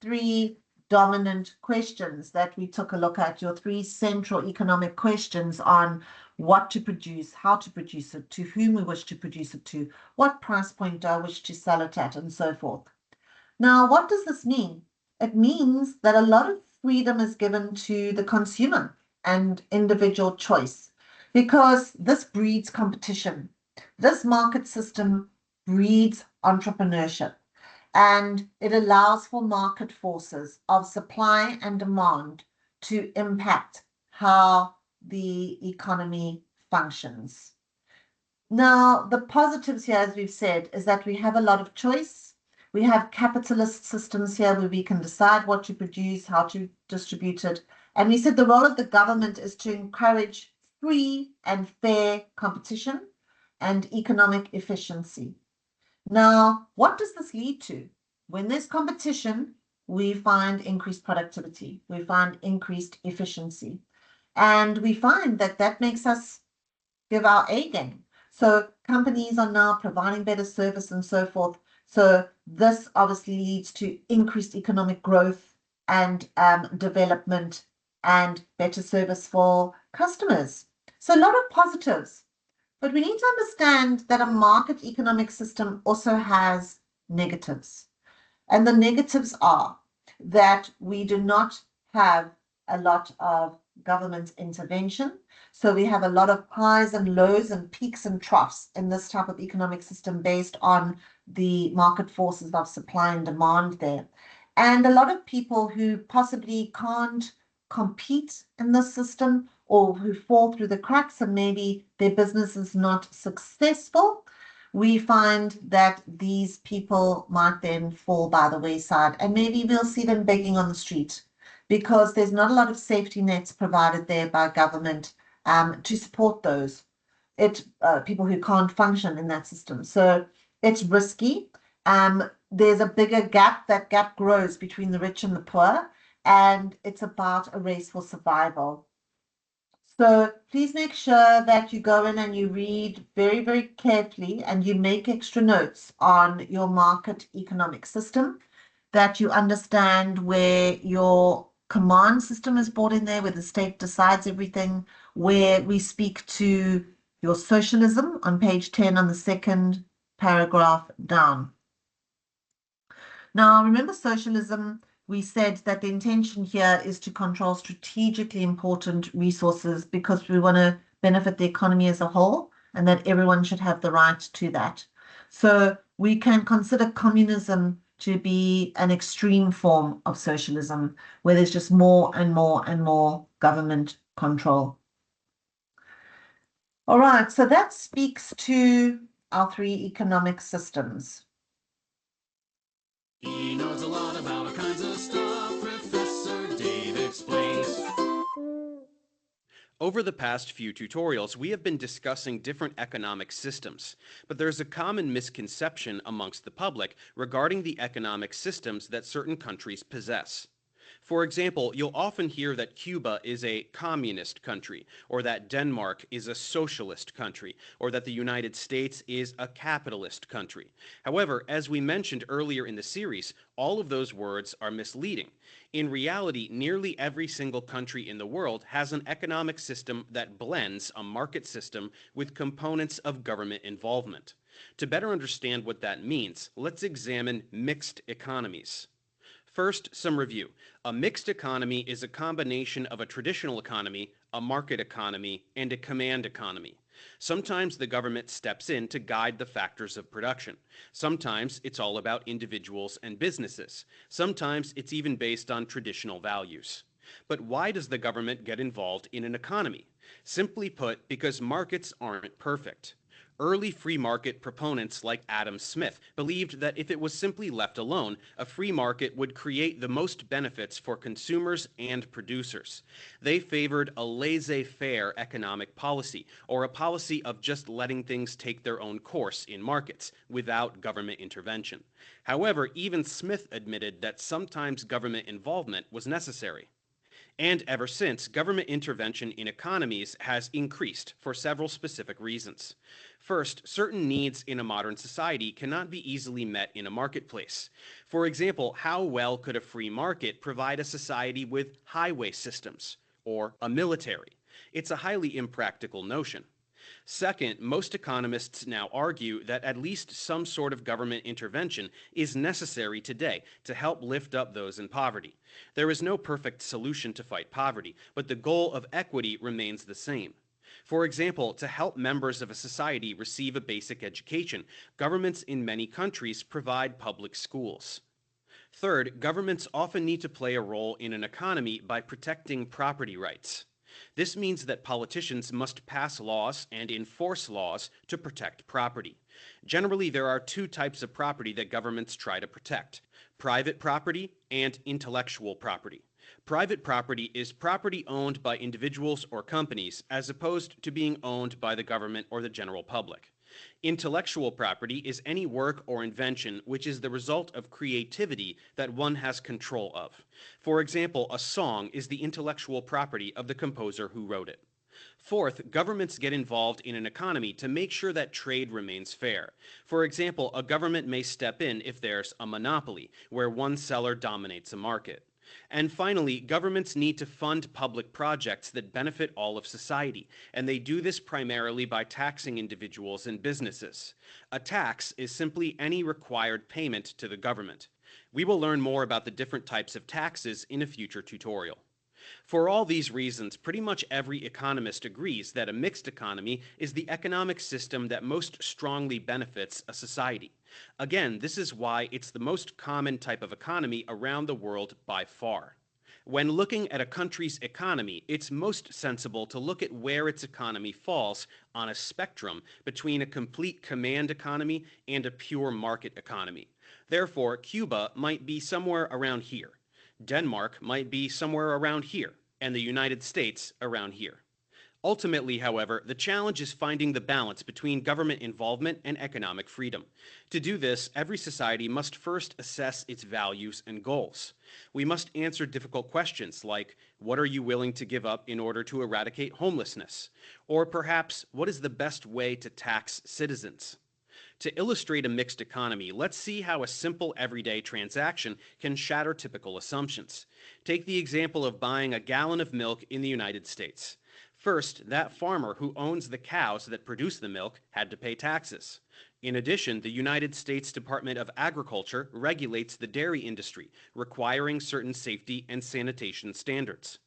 three dominant questions that we took a look at, your three central economic questions on what to produce, how to produce it, to whom we wish to produce it to, what price point do I wish to sell it at, and so forth. Now, what does this mean? It means that a lot of freedom is given to the consumer and individual choice, because this breeds competition. This market system breeds entrepreneurship, and it allows for market forces of supply and demand to impact how the economy functions. Now, the positives here, as we've said, is that we have a lot of choice. We have capitalist systems here where we can decide what to produce, how to distribute it. And we said the role of the government is to encourage free and fair competition and economic efficiency. Now, what does this lead to? When there's competition, we find increased productivity, we find increased efficiency, and we find that that makes us give our A game. So companies are now providing better service and so forth. So this obviously leads to increased economic growth and development and better service for customers. So a lot of positives. But we need to understand that a market economic system also has negatives. And the negatives are that we do not have a lot of government intervention. So we have a lot of highs and lows and peaks and troughs in this type of economic system based on the market forces of supply and demand there. And a lot of people who possibly can't compete in this system, or who fall through the cracks and maybe their business is not successful, we find that these people might then fall by the wayside, and maybe we'll see them begging on the street because there's not a lot of safety nets provided there by government to support those people who can't function in that system. So it's risky. There's a bigger gap. That gap grows between the rich and the poor, and it's about a race for survival. So please make sure that you go in and you read very, very carefully and you make extra notes on your market economic system, that you understand where your command system is brought in there, where the state decides everything, where we speak to your socialism on page 10 on the second paragraph down. Now, remember socialism, we said that the intention here is to control strategically important resources because we want to benefit the economy as a whole and that everyone should have the right to that. So we can consider communism to be an extreme form of socialism where there's just more and more and more government control. All right, so that speaks to our three economic systems.
He knows a lot about all kinds of stuff. Professor Dave explains.
Over the past few tutorials, we have been discussing different economic systems, but there's a common misconception amongst the public regarding the economic systems that certain countries possess. For example, you'll often hear that Cuba is a communist country, or that Denmark is a socialist country, or that the United States is a capitalist country. However, as we mentioned earlier in the series, all of those words are misleading. In reality, nearly every single country in the world has an economic system that blends a market system with components of government involvement. To better understand what that means, let's examine mixed economies. First, some review. A mixed economy is a combination of a traditional economy, a market economy, and a command economy. Sometimes the government steps in to guide the factors of production. Sometimes it's all about individuals and businesses. Sometimes it's even based on traditional values. But why does the government get involved in an economy? Simply put, because markets aren't perfect. Early free market proponents like Adam Smith believed that if it was simply left alone, a free market would create the most benefits for consumers and producers. They favored a laissez-faire economic policy, or a policy of just letting things take their own course in markets, without government intervention. However, even Smith admitted that sometimes government involvement was necessary. And ever since, government intervention in economies has increased for several specific reasons. First, certain needs in a modern society cannot be easily met in a marketplace. For example, how well could a free market provide a society with highway systems or a military? It's a highly impractical notion. Second, most economists now argue that at least some sort of government intervention is necessary today to help lift up those in poverty. There is no perfect solution to fight poverty, but the goal of equity remains the same. For example, to help members of a society receive a basic education, governments in many countries provide public schools. Third, governments often need to play a role in an economy by protecting property rights. This means that politicians must pass laws and enforce laws to protect property. Generally, there are two types of property that governments try to protect: private property and intellectual property. Private property is property owned by individuals or companies as opposed to being owned by the government or the general public. Intellectual property is any work or invention which is the result of creativity that one has control of. For example, a song is the intellectual property of the composer who wrote it. Fourth, governments get involved in an economy to make sure that trade remains fair. For example, a government may step in if there's a monopoly, where one seller dominates a market. And finally, governments need to fund public projects that benefit all of society, and they do this primarily by taxing individuals and businesses. A tax is simply any required payment to the government. We will learn more about the different types of taxes in a future tutorial. For all these reasons, pretty much every economist agrees that a mixed economy is the economic system that most strongly benefits a society. Again, this is why it's the most common type of economy around the world by far. When looking at a country's economy, it's most sensible to look at where its economy falls on a spectrum between a complete command economy and a pure market economy. Therefore, Cuba might be somewhere around here. Denmark might be somewhere around here, and the United States around here. Ultimately, however, the challenge is finding the balance between government involvement and economic freedom. To do this, every society must first assess its values and goals. We must answer difficult questions like, what are you willing to give up in order to eradicate homelessness? Or perhaps, what is the best way to tax citizens? To illustrate a mixed economy, let's see how a simple everyday transaction can shatter typical assumptions. Take the example of buying a gallon of milk in the United States. First, that farmer who owns the cows that produce the milk had to pay taxes. In addition, the United States Department of Agriculture regulates the dairy industry, requiring certain safety and sanitation standards.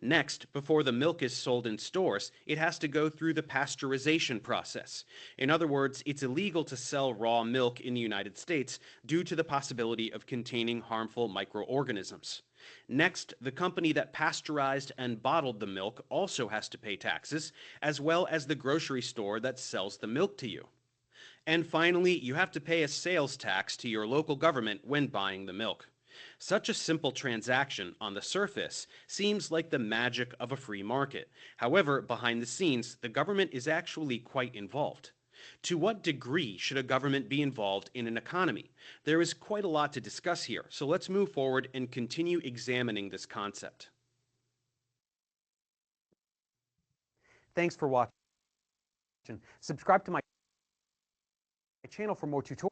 Next, before the milk is sold in stores, it has to go through the pasteurization process. In other words, it's illegal to sell raw milk in the United States due to the possibility of containing harmful microorganisms. Next, the company that pasteurized and bottled the milk also has to pay taxes, as well as the grocery store that sells the milk to you. And finally, you have to pay a sales tax to your local government when buying the milk. Such a simple transaction on the surface seems like the magic of a free market. However, behind the scenes, the government is actually quite involved. To what degree should a government be involved in an economy? There is quite a lot to discuss here, so let's move forward and continue examining this concept.
Thanks for watching. Subscribe to my channel for more tutorials.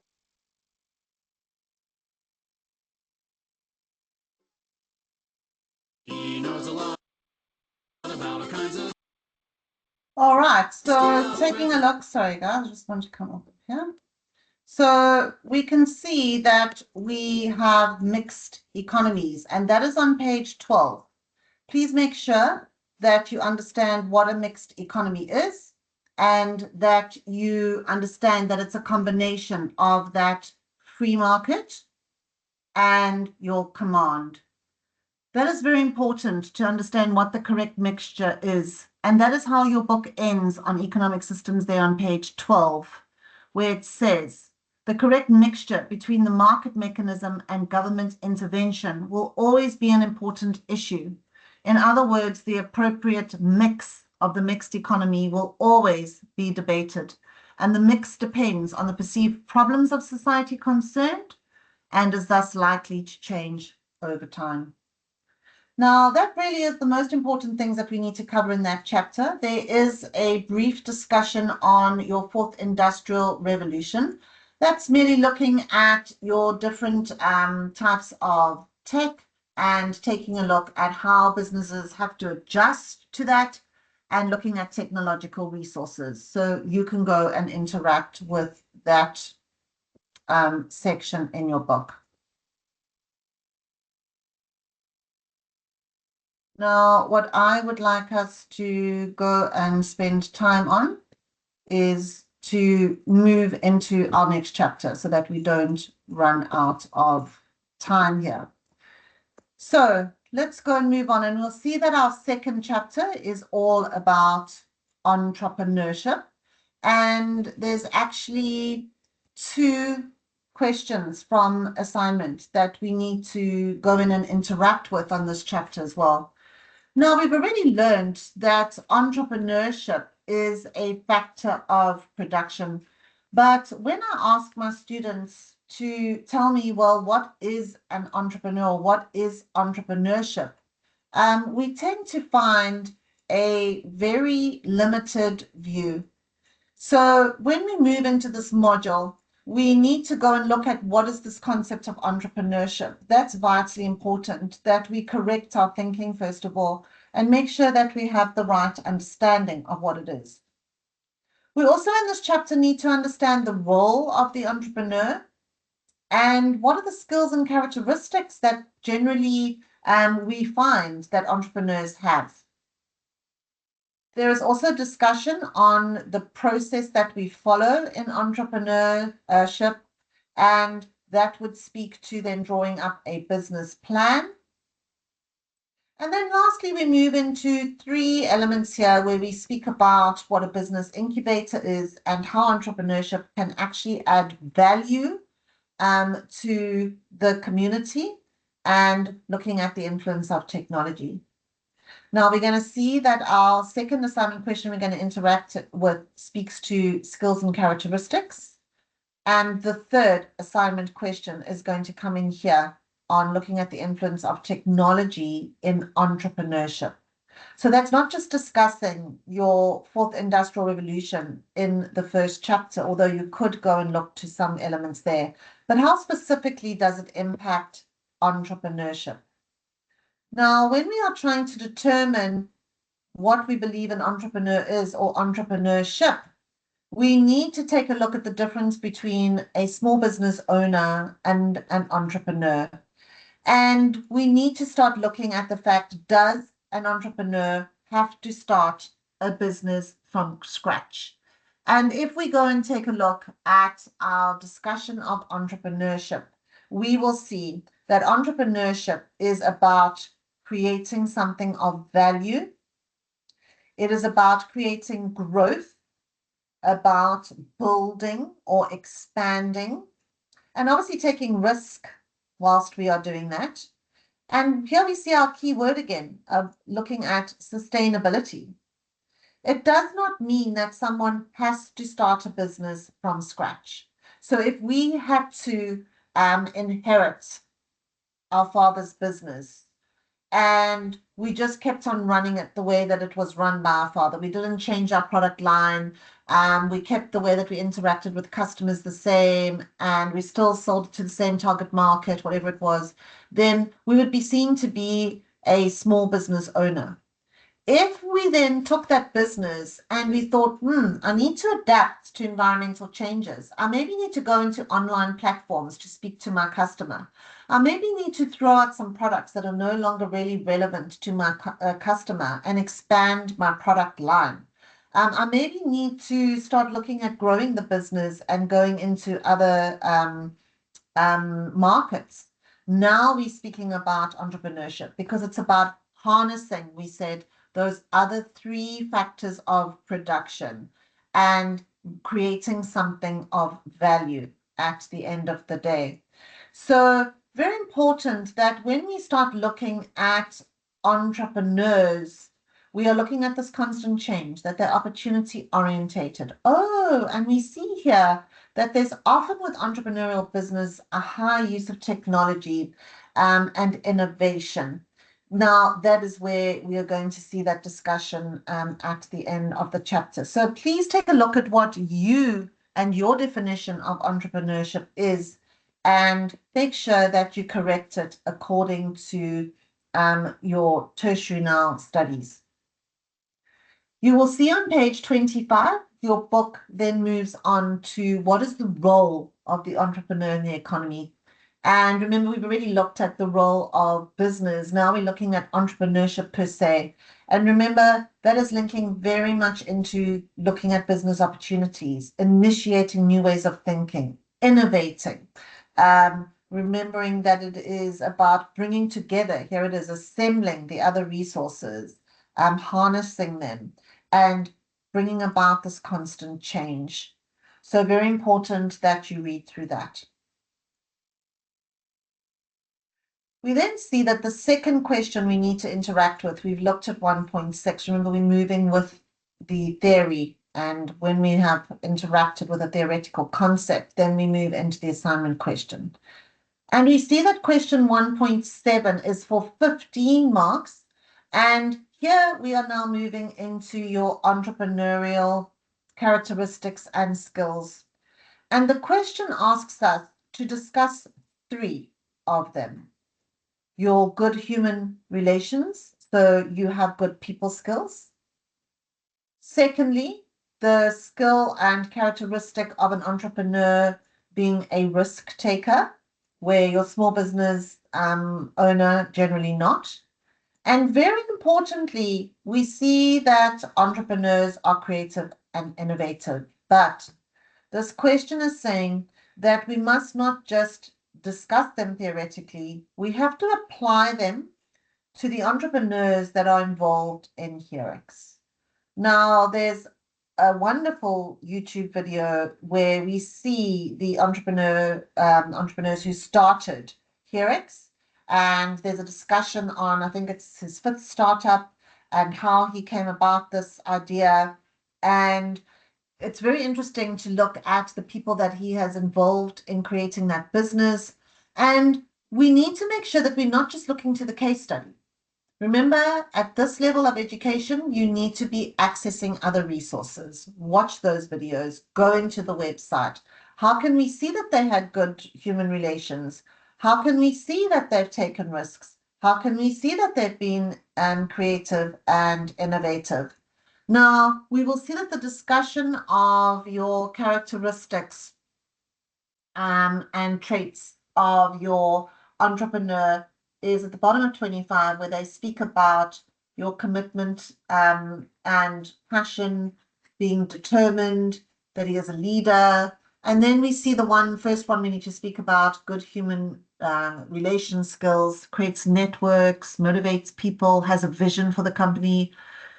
He knows a lot about all kinds of
All right, so taking a look, sorry guys, I just want to come up here. So we can see that we have mixed economies, and that is on page 12. Please make sure that you understand what a mixed economy is and that you understand that it's a combination of that free market and your command. That is very important to understand what the correct mixture is. And that is how your book ends on economic systems there on page 12, where it says, the correct mixture between the market mechanism and government intervention will always be an important issue. In other words, the appropriate mix of the mixed economy will always be debated. And the mix depends on the perceived problems of society concerned and is thus likely to change over time. Now, that really is the most important things that we need to cover in that chapter. There is a brief discussion on your fourth industrial revolution. That's merely looking at your different types of tech and taking a look at how businesses have to adjust to that and looking at technological resources. So you can go and interact with that section in your book. Now, what I would like us to go and spend time on is to move into our next chapter so that we don't run out of time here. So let's go and move on, and we'll see that our second chapter is all about entrepreneurship. And there's actually 2 questions from assignment that we need to go in and interact with on this chapter as well. Now, we've already learned that entrepreneurship is a factor of production. But when I ask my students to tell me, well, what is an entrepreneur? What is entrepreneurship? We tend to find a very limited view. So when we move into this module, we need to go and look at what is this concept of entrepreneurship. That's vitally important, that we correct our thinking, first of all, and make sure that we have the right understanding of what it is. We also in this chapter need to understand the role of the entrepreneur and what are the skills and characteristics that generally we find that entrepreneurs have. There is also discussion on the process that we follow in entrepreneurship, and that would speak to then drawing up a business plan. And then lastly, we move into 3 elements here where we speak about what a business incubator is and how entrepreneurship can actually add value to the community and looking at the influence of technology. Now we're going to see that our second assignment question we're going to interact with speaks to skills and characteristics. And the third assignment question is going to come in here on looking at the influence of technology in entrepreneurship. So that's not just discussing your fourth industrial revolution in the first chapter, although you could go and look to some elements there, but how specifically does it impact entrepreneurship? Now, when we are trying to determine what we believe an entrepreneur is or entrepreneurship, we need to take a look at the difference between a small business owner and an entrepreneur. And we need to start looking at the fact, does an entrepreneur have to start a business from scratch? And if we go and take a look at our discussion of entrepreneurship, we will see that entrepreneurship is about creating something of value. It is about creating growth, about building or expanding, and obviously taking risk whilst we are doing that. And here we see our key word again of looking at sustainability. It does not mean that someone has to start a business from scratch. So if we had to inherit our father's business and we just kept on running it the way that it was run by our father, we didn't change our product line, we kept the way that we interacted with customers the same, and we still sold to the same target market, whatever it was, then we would be seen to be a small business owner. If we then took that business and we thought, I need to adapt to environmental changes. I maybe need to go into online platforms to speak to my customer. I maybe need to throw out some products that are no longer really relevant to my customer and expand my product line. I maybe need to start looking at growing the business and going into other markets. Now we're speaking about entrepreneurship because it's about harnessing, we said, those other three factors of production and creating something of value at the end of the day. So very important that when we start looking at entrepreneurs, we are looking at this constant change, that they're opportunity orientated. Oh, and we see here that there's often with entrepreneurial business a high use of technology and innovation. Now, that is where we are going to see that discussion at the end of the chapter. So please take a look at what you and your definition of entrepreneurship is and make sure that you correct it according to your tertiary now studies. You will see on page 25, your book then moves on to what is the role of the entrepreneur in the economy. And remember, we've already looked at the role of business. Now we're looking at entrepreneurship per se. And remember, that is linking very much into looking at business opportunities, initiating new ways of thinking, innovating, remembering that it is about bringing together, here it is, assembling the other resources, harnessing them, and bringing about this constant change. So very important that you read through that. We then see that the second question we need to interact with, we've looked at 1.6. Remember, we're moving with the theory, and when we have interacted with a theoretical concept, then we move into the assignment question. And we see that question 1.7 is for 15 marks, and here we are now moving into your entrepreneurial characteristics and skills. And the question asks us to discuss 3 of them. Your good human relations, so you have good people skills. Secondly, the skill and characteristic of an entrepreneur being a risk taker, where your small business owner generally not. And very importantly, we see that entrepreneurs are creative and innovative, but this question is saying that we must not just discuss them theoretically, we have to apply them to the entrepreneurs that are involved in HEREX. Now, there's a wonderful YouTube video where we see the entrepreneurs who started HEREX, and there's a discussion on, I think it's his 5th startup, and how he came about this idea. And it's very interesting to look at the people that he has involved in creating that business. And we need to make sure that we're not just looking to the case study. Remember, at this level of education, you need to be accessing other resources. Watch those videos, go into the website. How can we see that they had good human relations? How can we see that they've taken risks? How can we see that they've been creative and innovative? Now, we will see that the discussion of your characteristics and traits of your entrepreneur is at the bottom of 25, where they speak about your commitment and passion, being determined, that he is a leader. And then we see the first one we need to speak about, good human relation skills, creates networks, motivates people, has a vision for the company.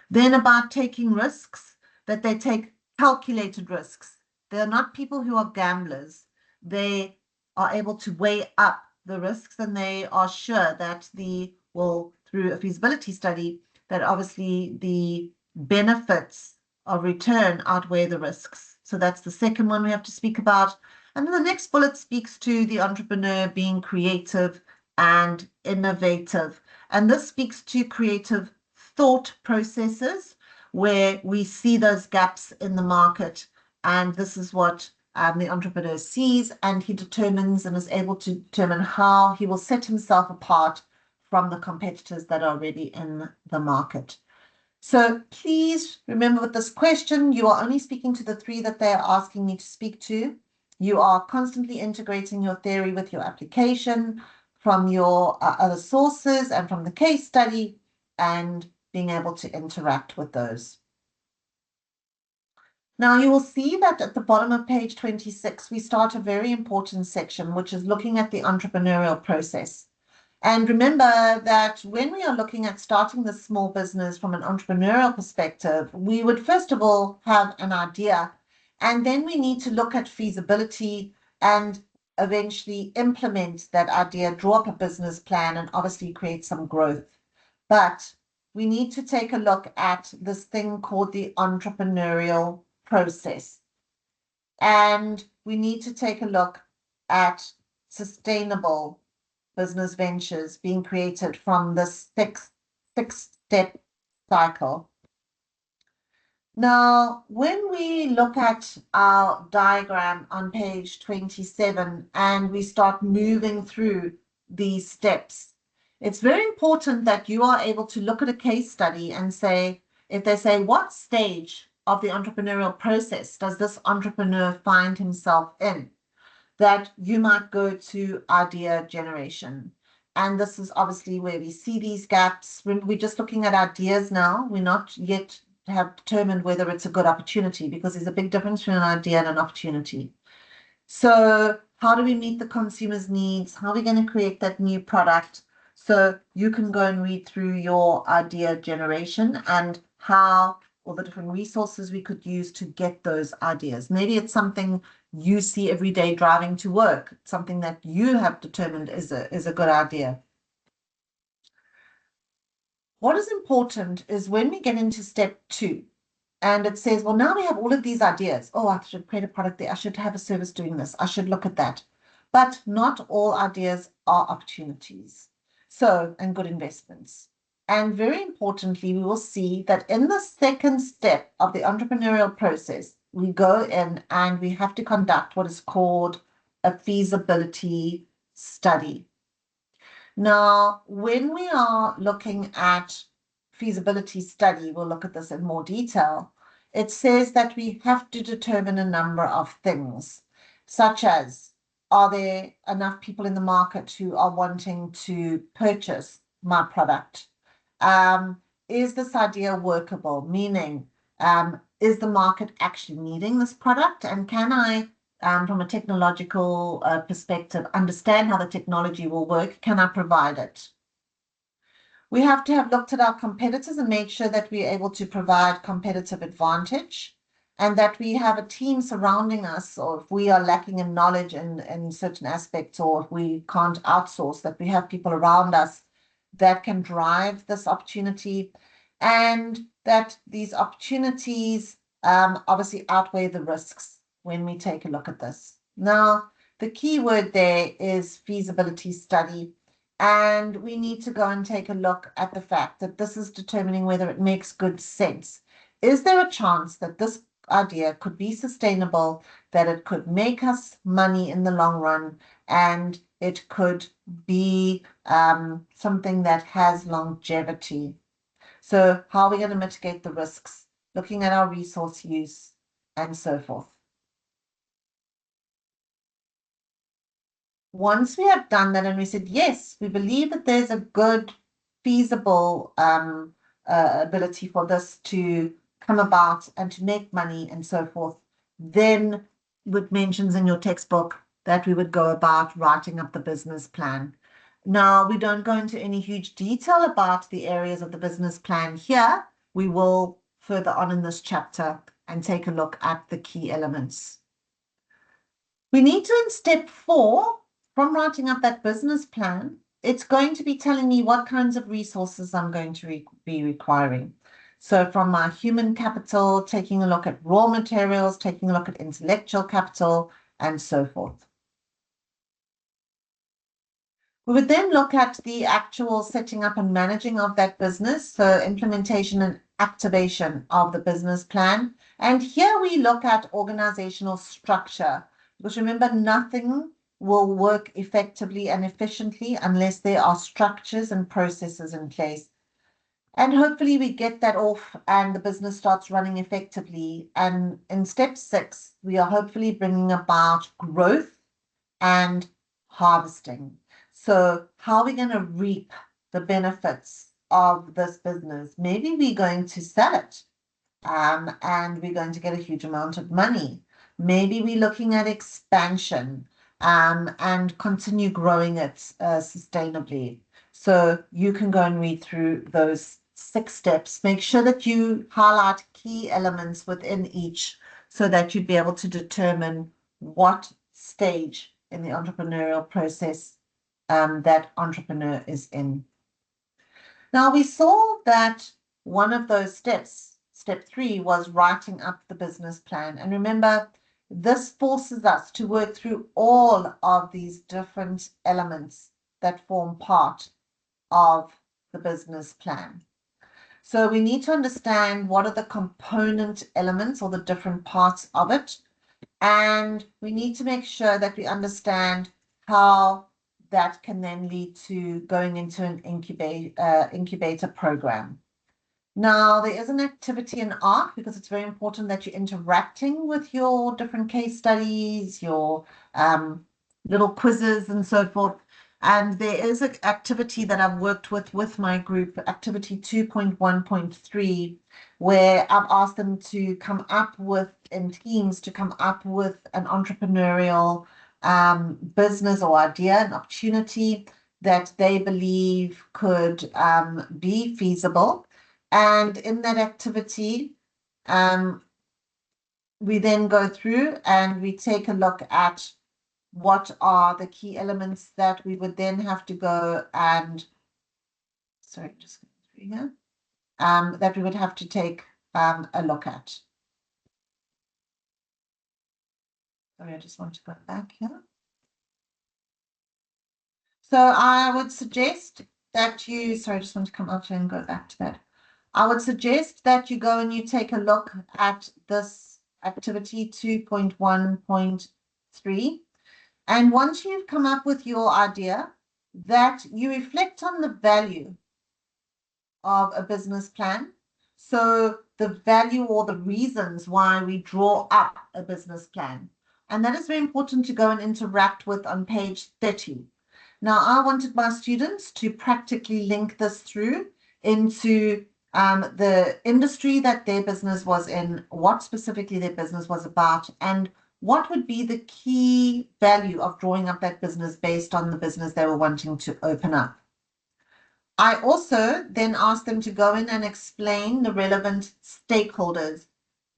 Then about taking risks, that they take calculated risks. They're not people who are gamblers. They are able to weigh up the risks, and they are sure that through a feasibility study, that obviously the benefits of return outweigh the risks. So that's the second one we have to speak about. And then the next bullet speaks to the entrepreneur being creative and innovative. And this speaks to creative thought processes where we see those gaps in the market. And this is what the entrepreneur sees, and he determines and is able to determine how he will set himself apart from the competitors that are already in the market. So please remember with this question, you are only speaking to the 3 that they are asking me to speak to. You are constantly integrating your theory with your application from your other sources and from the case study, and being able to interact with those. Now you will see that at the bottom of page 26, we start a very important section, which is looking at the entrepreneurial process. And remember that when we are looking at starting this small business from an entrepreneurial perspective, we would first of all have an idea, and then we need to look at feasibility and eventually implement that idea, draw up a business plan, and obviously create some growth. But we need to take a look at this thing called the entrepreneurial process. And we need to take a look at sustainable business ventures being created from this six-step cycle. Now, when we look at our diagram on page 27 and we start moving through these steps, it's very important that you are able to look at a case study and say, if they say, what stage of the entrepreneurial process does this entrepreneur find himself in? That you might go to idea generation. And this is obviously where we see these gaps. We're just looking at ideas now. We're not yet have determined whether it's a good opportunity, because there's a big difference between an idea and an opportunity. So how do we meet the consumer's needs? How are we going to create that new product? So you can go and read through your idea generation and how all the different resources we could use to get those ideas. Maybe it's something you see every day driving to work, something that you have determined is a good idea. What is important is when we get into step 2, and it says, well, now we have all of these ideas. Oh, I should create a product there. I should have a service doing this. I should look at that. But not all ideas are opportunities. So, and good investments. And very importantly, we will see that in the second step of the entrepreneurial process, we go in and we have to conduct what is called a feasibility study. Now, when we are looking at feasibility study, we'll look at this in more detail. It says that we have to determine a number of things, such as, are there enough people in the market who are wanting to purchase my product? Is this idea workable? Meaning, is the market actually needing this product? And can I, from a technological perspective, understand how the technology will work? Can I provide it? We have to have looked at our competitors and made sure that we're able to provide competitive advantage, and that we have a team surrounding us, or if we are lacking in knowledge in certain aspects, or if we can't outsource, that we have people around us that can drive this opportunity, and that these opportunities obviously outweigh the risks when we take a look at this. Now, the key word there is feasibility study, and we need to go and take a look at the fact that this is determining whether it makes good sense. Is there a chance that this idea could be sustainable, that it could make us money in the long run, and It could be something that has longevity. So how are we going to mitigate the risks? Looking at our resource use and so forth. Once we have done that and we said, yes, we believe that there's a good, feasible ability for this to come about and to make money and so forth, then it mentions in your textbook that we would go about writing up the business plan. Now, we don't go into any huge detail about the areas of the business plan here. We will further on in this chapter and take a look at the key elements. We need to, in step 4, from writing up that business plan, it's going to be telling me what kinds of resources I'm going to be requiring. So from my human capital, taking a look at raw materials, taking a look at intellectual capital, and so forth. We would then look at the actual setting up and managing of that business, so implementation and activation of the business plan. And here we look at organizational structure, because remember, nothing will work effectively and efficiently unless there are structures and processes in place. And hopefully we get that off and the business starts running effectively. And in step 6, we are hopefully bringing about growth and harvesting. So how are we going to reap the benefits of this business? Maybe we're going to sell it and we're going to get a huge amount of money. Maybe we're looking at expansion and continue growing it sustainably. So you can go and read through those 6 steps. Make sure that you highlight key elements within each so that you'd be able to determine what stage in the entrepreneurial process that entrepreneur is in. Now, we saw that one of those steps, step 3, was writing up the business plan. And remember, this forces us to work through all of these different elements that form part of the business plan. So we need to understand what are the component elements or the different parts of it. And we need to make sure that we understand how that can then lead to going into an incubator program. Now, there is an activity in ARC because it's very important that you're interacting with your different case studies, your little quizzes and so forth. And there is an activity that I've worked with my group, activity 2.1.3, where I've asked them to come up with, in teams, to come up with an entrepreneurial business or idea, an opportunity that they believe could be feasible. And in that activity, we then go through and we take a look at what are the key elements that we would then have to go and, sorry, just going through here, that we would have to take a look at. Sorry, I just want to go back here. So I would suggest that you, sorry, I just want to come out here and go back to that. I would suggest that you go and you take a look at this activity 2.1.3. And once you've come up with your idea, that you reflect on the value of a business plan. So the value or the reasons why we draw up a business plan. And that is very important to go and interact with on page 30. Now, I wanted my students to practically link this through into the industry that their business was in, what specifically their business was about, and what would be the key value of drawing up that business based on the business they were wanting to open up. I also then asked them to go in and explain the relevant stakeholders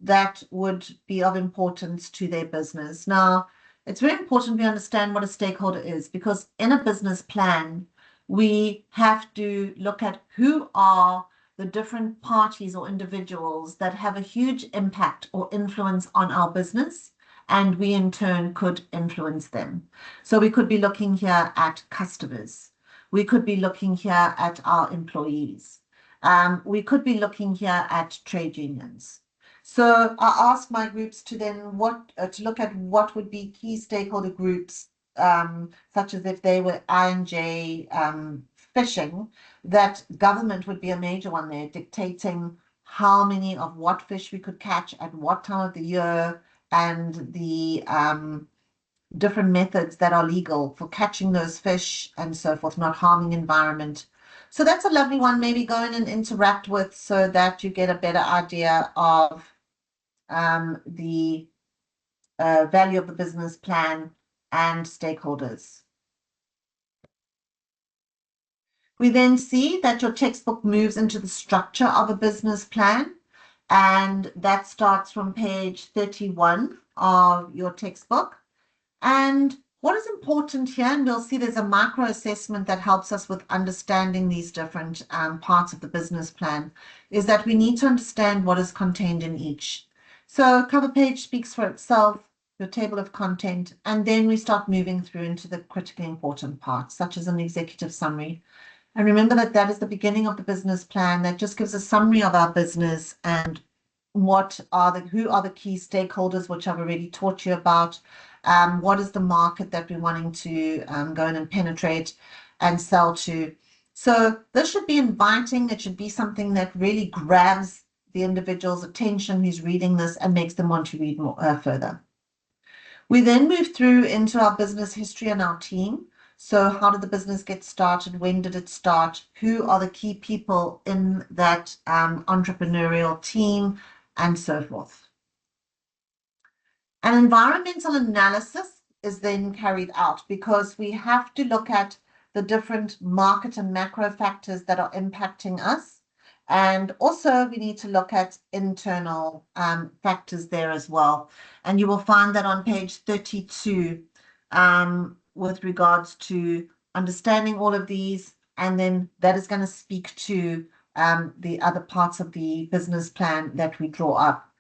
that would be of importance to their business. Now, it's very important we understand what a stakeholder is, because in a business plan, we have to look at who are the different parties or individuals that have a huge impact or influence on our business, and we in turn could influence them. So we could be looking here at customers. We could be looking here at our employees. We could be looking here at trade unions. So I asked my groups to then to look at what would be key stakeholder groups such as if they were I&J fishing, that government would be a major one there, dictating how many of what fish we could catch at what time of the year, and the different methods that are legal for catching those fish and so forth, not harming environment. So that's a lovely one, maybe go in and interact with, so that you get a better idea of the value of the business plan and stakeholders. We then see that your textbook moves into the structure of a business plan, and that starts from page 31 of your textbook. And what is important here, and we'll see there's a micro assessment that helps us with understanding these different parts of the business plan, is that we need to understand what is contained in each. So cover page speaks for itself, your table of content, and then we start moving through into the critically important parts, such as an executive summary. And remember that that is the beginning of the business plan. That just gives a summary of our business and who are the key stakeholders, which I've already taught you about. What is the market that we're wanting to go in and penetrate and sell to? So this should be inviting. It should be something that really grabs the individual's attention who's reading this and makes them want to read more further. We then move through into our business history and our team. So how did the business get started? When did it start? Who are the key people in that entrepreneurial team, and so forth? An environmental analysis is then carried out, because we have to look at the different market and macro factors that are impacting us. And also we need to look at internal factors there as well. And you will find that on page 32 with regards to understanding all of these. And then that is going to speak to the other parts of the business plan that we draw up.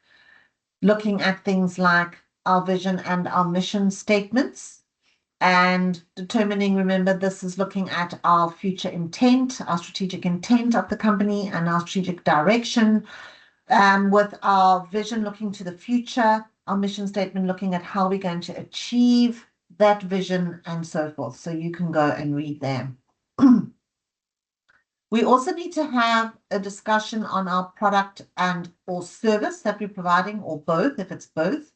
Looking at things like our vision and our mission statements, and determining, remember, this is looking at our future intent, our strategic intent of the company and our strategic direction, with our vision looking to the future, our mission statement looking at how we're going to achieve that vision, and so forth. So you can go and read them. We also need to have a discussion on our product and or service that we're providing, or both, if it's both,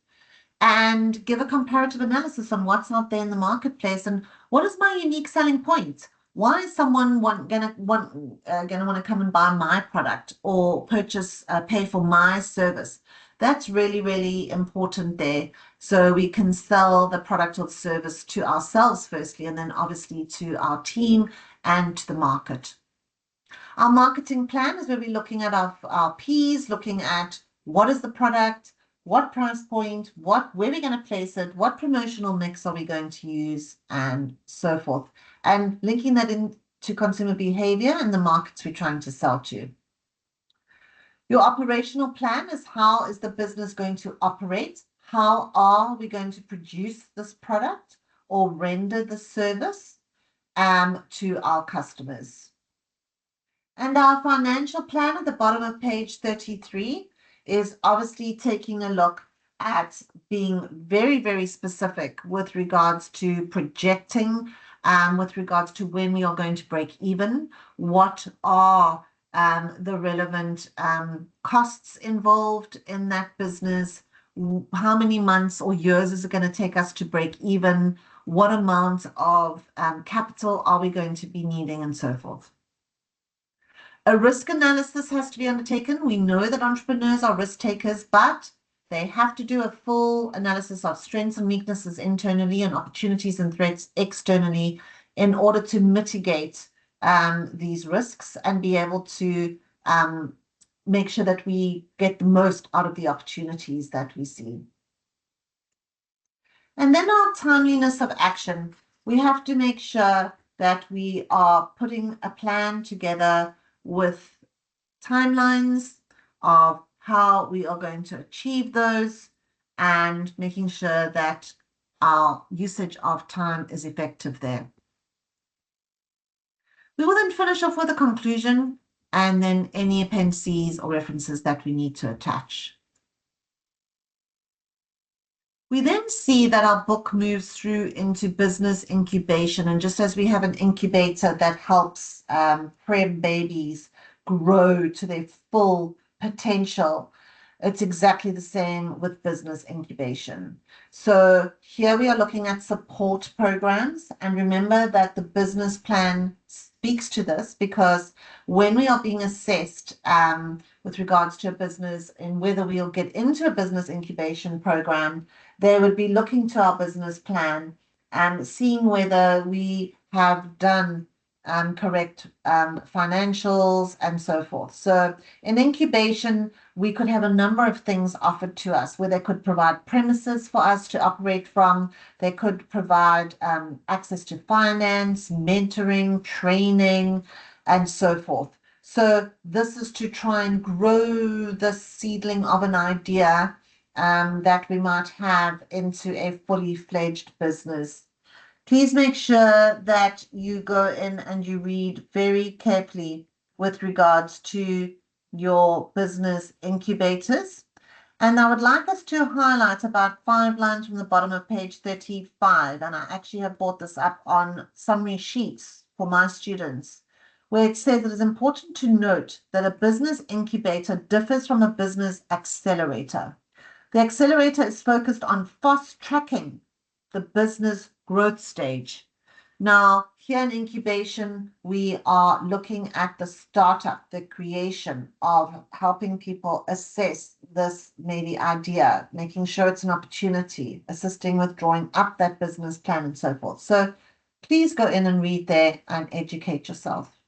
and give a comparative analysis on what's out there in the marketplace and what is my unique selling point. Why is someone gonna want to come and buy my product or pay for my service? That's really, really important there. So we can sell the product or service to ourselves firstly, and then obviously to our team and to the market. Our marketing plan is where we're looking at our P's, looking at what is the product, what price point, where we're going to place it, what promotional mix are we going to use, and so forth. And linking that into consumer behavior and the markets we're trying to sell to. Your operational plan is how is the business going to operate? How are we going to produce this product or render the service to our customers? And our financial plan at the bottom of page 33 is obviously taking a look at being very, very specific with regards to projecting, with regards to when we are going to break even, what are the relevant costs involved in that business, how many months or years is it going to take us to break even, what amount of capital are we going to be needing, and so forth. A risk analysis has to be undertaken. We know that entrepreneurs are risk takers, but they have to do a full analysis of strengths and weaknesses internally and opportunities and threats externally in order to mitigate these risks and be able to make sure that we get the most out of the opportunities that we see. And then our timeliness of action. We have to make sure that we are putting a plan together with timelines of how we are going to achieve those and making sure that our usage of time is effective there. We will then finish off with a conclusion and then any appendices or references that we need to attach. We then see that our book moves through into business incubation. And just as we have an incubator that helps prem babies grow to their full potential, it's exactly the same with business incubation. So here we are looking at support programs. And remember that the business plan speaks to this, because when we are being assessed with regards to a business and whether we'll get into a business incubation program, they would be looking to our business plan and seeing whether we have done correct financials and so forth. So in incubation, we could have a number of things offered to us where they could provide premises for us to operate from. They could provide access to finance, mentoring, training, and so forth. So this is to try and grow the seedling of an idea that we might have into a fully fledged business. Please make sure that you go in and you read very carefully with regards to your business incubators. And I would like us to highlight about 5 lines from the bottom of page 35. And I actually have brought this up on summary sheets for my students, where it says it is important to note that a business incubator differs from a business accelerator. The accelerator is focused on fast tracking the business growth stage. Now, here in incubation, we are looking at the startup, the creation of helping people assess this maybe idea, making sure it's an opportunity, assisting with drawing up that business plan and so forth. So please go in and read there and educate yourself.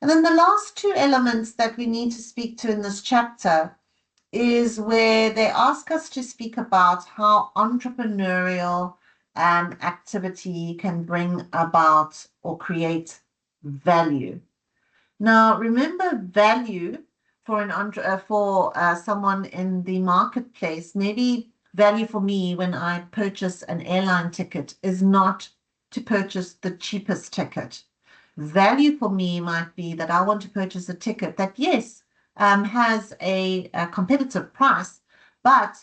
And then the last 2 elements that we need to speak to in this chapter is where they ask us to speak about how entrepreneurial activity can bring about or create value. Now, remember, value for someone in the marketplace, maybe value for me when I purchase an airline ticket is not to purchase the cheapest ticket. Value for me might be that I want to purchase a ticket that, yes, has a competitive price, but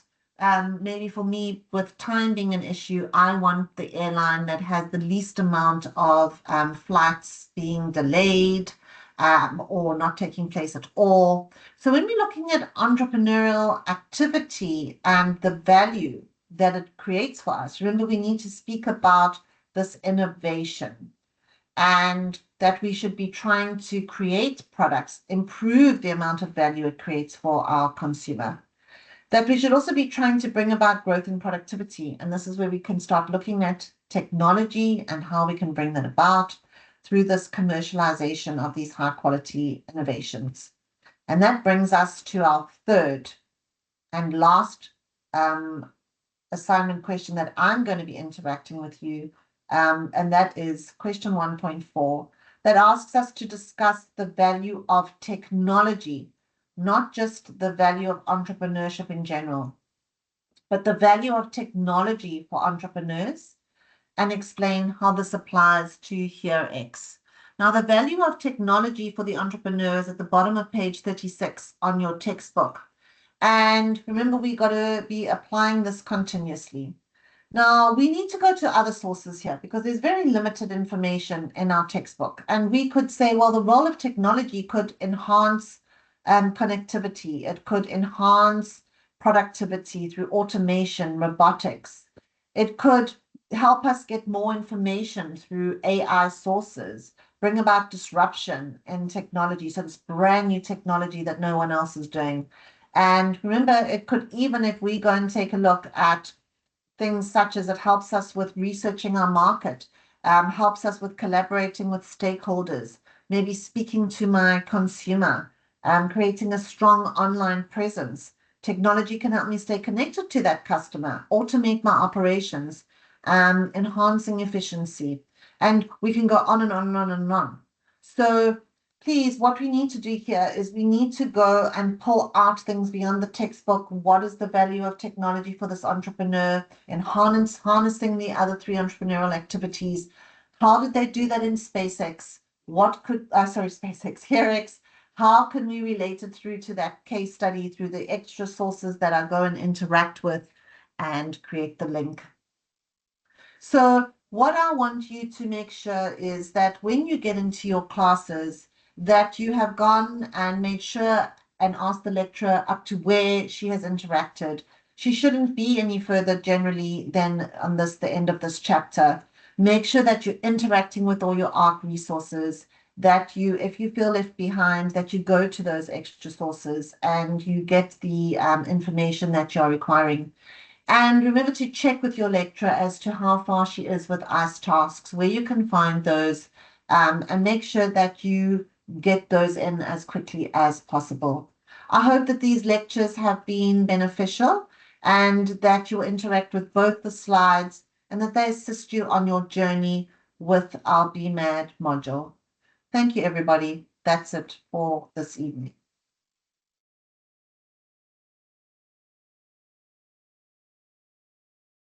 maybe for me, with time being an issue, I want the airline that has the least amount of flights being delayed or not taking place at all. So when we're looking at entrepreneurial activity and the value that it creates for us, remember we need to speak about this innovation, and that we should be trying to create products, improve the amount of value it creates for our consumer. That we should also be trying to bring about growth in productivity. And this is where we can start looking at technology and how we can bring that about through this commercialization of these high quality innovations. And that brings us to our third and last assignment question that I'm going to be interacting with you. And that is question 1.4, that asks us to discuss the value of technology, not just the value of entrepreneurship in general, but the value of technology for entrepreneurs, and explain how this applies to here X. Now, the value of technology for the entrepreneurs at the bottom of page 36 on your textbook. And remember, we got to be applying this continuously. Now, we need to go to other sources here because there's very limited information in our textbook. And we could say, well, the role of technology could enhance connectivity. It could enhance productivity through automation, robotics. It could help us get more information through AI sources, bring about disruption in technology. So it's brand new technology that no one else is doing. And remember, it could, even if we go and take a look at things such as it helps us with researching our market, helps us with collaborating with stakeholders, maybe speaking to my consumer, creating a strong online presence. Technology can help me stay connected to that customer, automate my operations, enhancing efficiency. And we can go on and on and on and on. So please, what we need to do here is we need to go and pull out things beyond the textbook. What is the value of technology for this entrepreneur in harnessing the other 3 entrepreneurial activities? How did they do that in SpaceX? SpaceX, HereX. How can we relate it through to that case study, through the extra sources that I go and interact with? and create the link. So what I want you to make sure is that when you get into your classes, that you have gone and made sure and asked the lecturer up to where she has interacted. She shouldn't be any further generally than on the end of this chapter. Make sure that you're interacting with all your ARC resources, that you, if you feel left behind, that you go to those extra sources and you get the information that you're requiring. And remember to check with your lecturer as to how far she is with ICE tasks, where you can find those, and make sure that you get those in as quickly as possible. I hope that these lectures have been beneficial and that you'll interact with both the slides and that they assist you on your journey with our BMAD module. Thank you, everybody. That's it for this evening.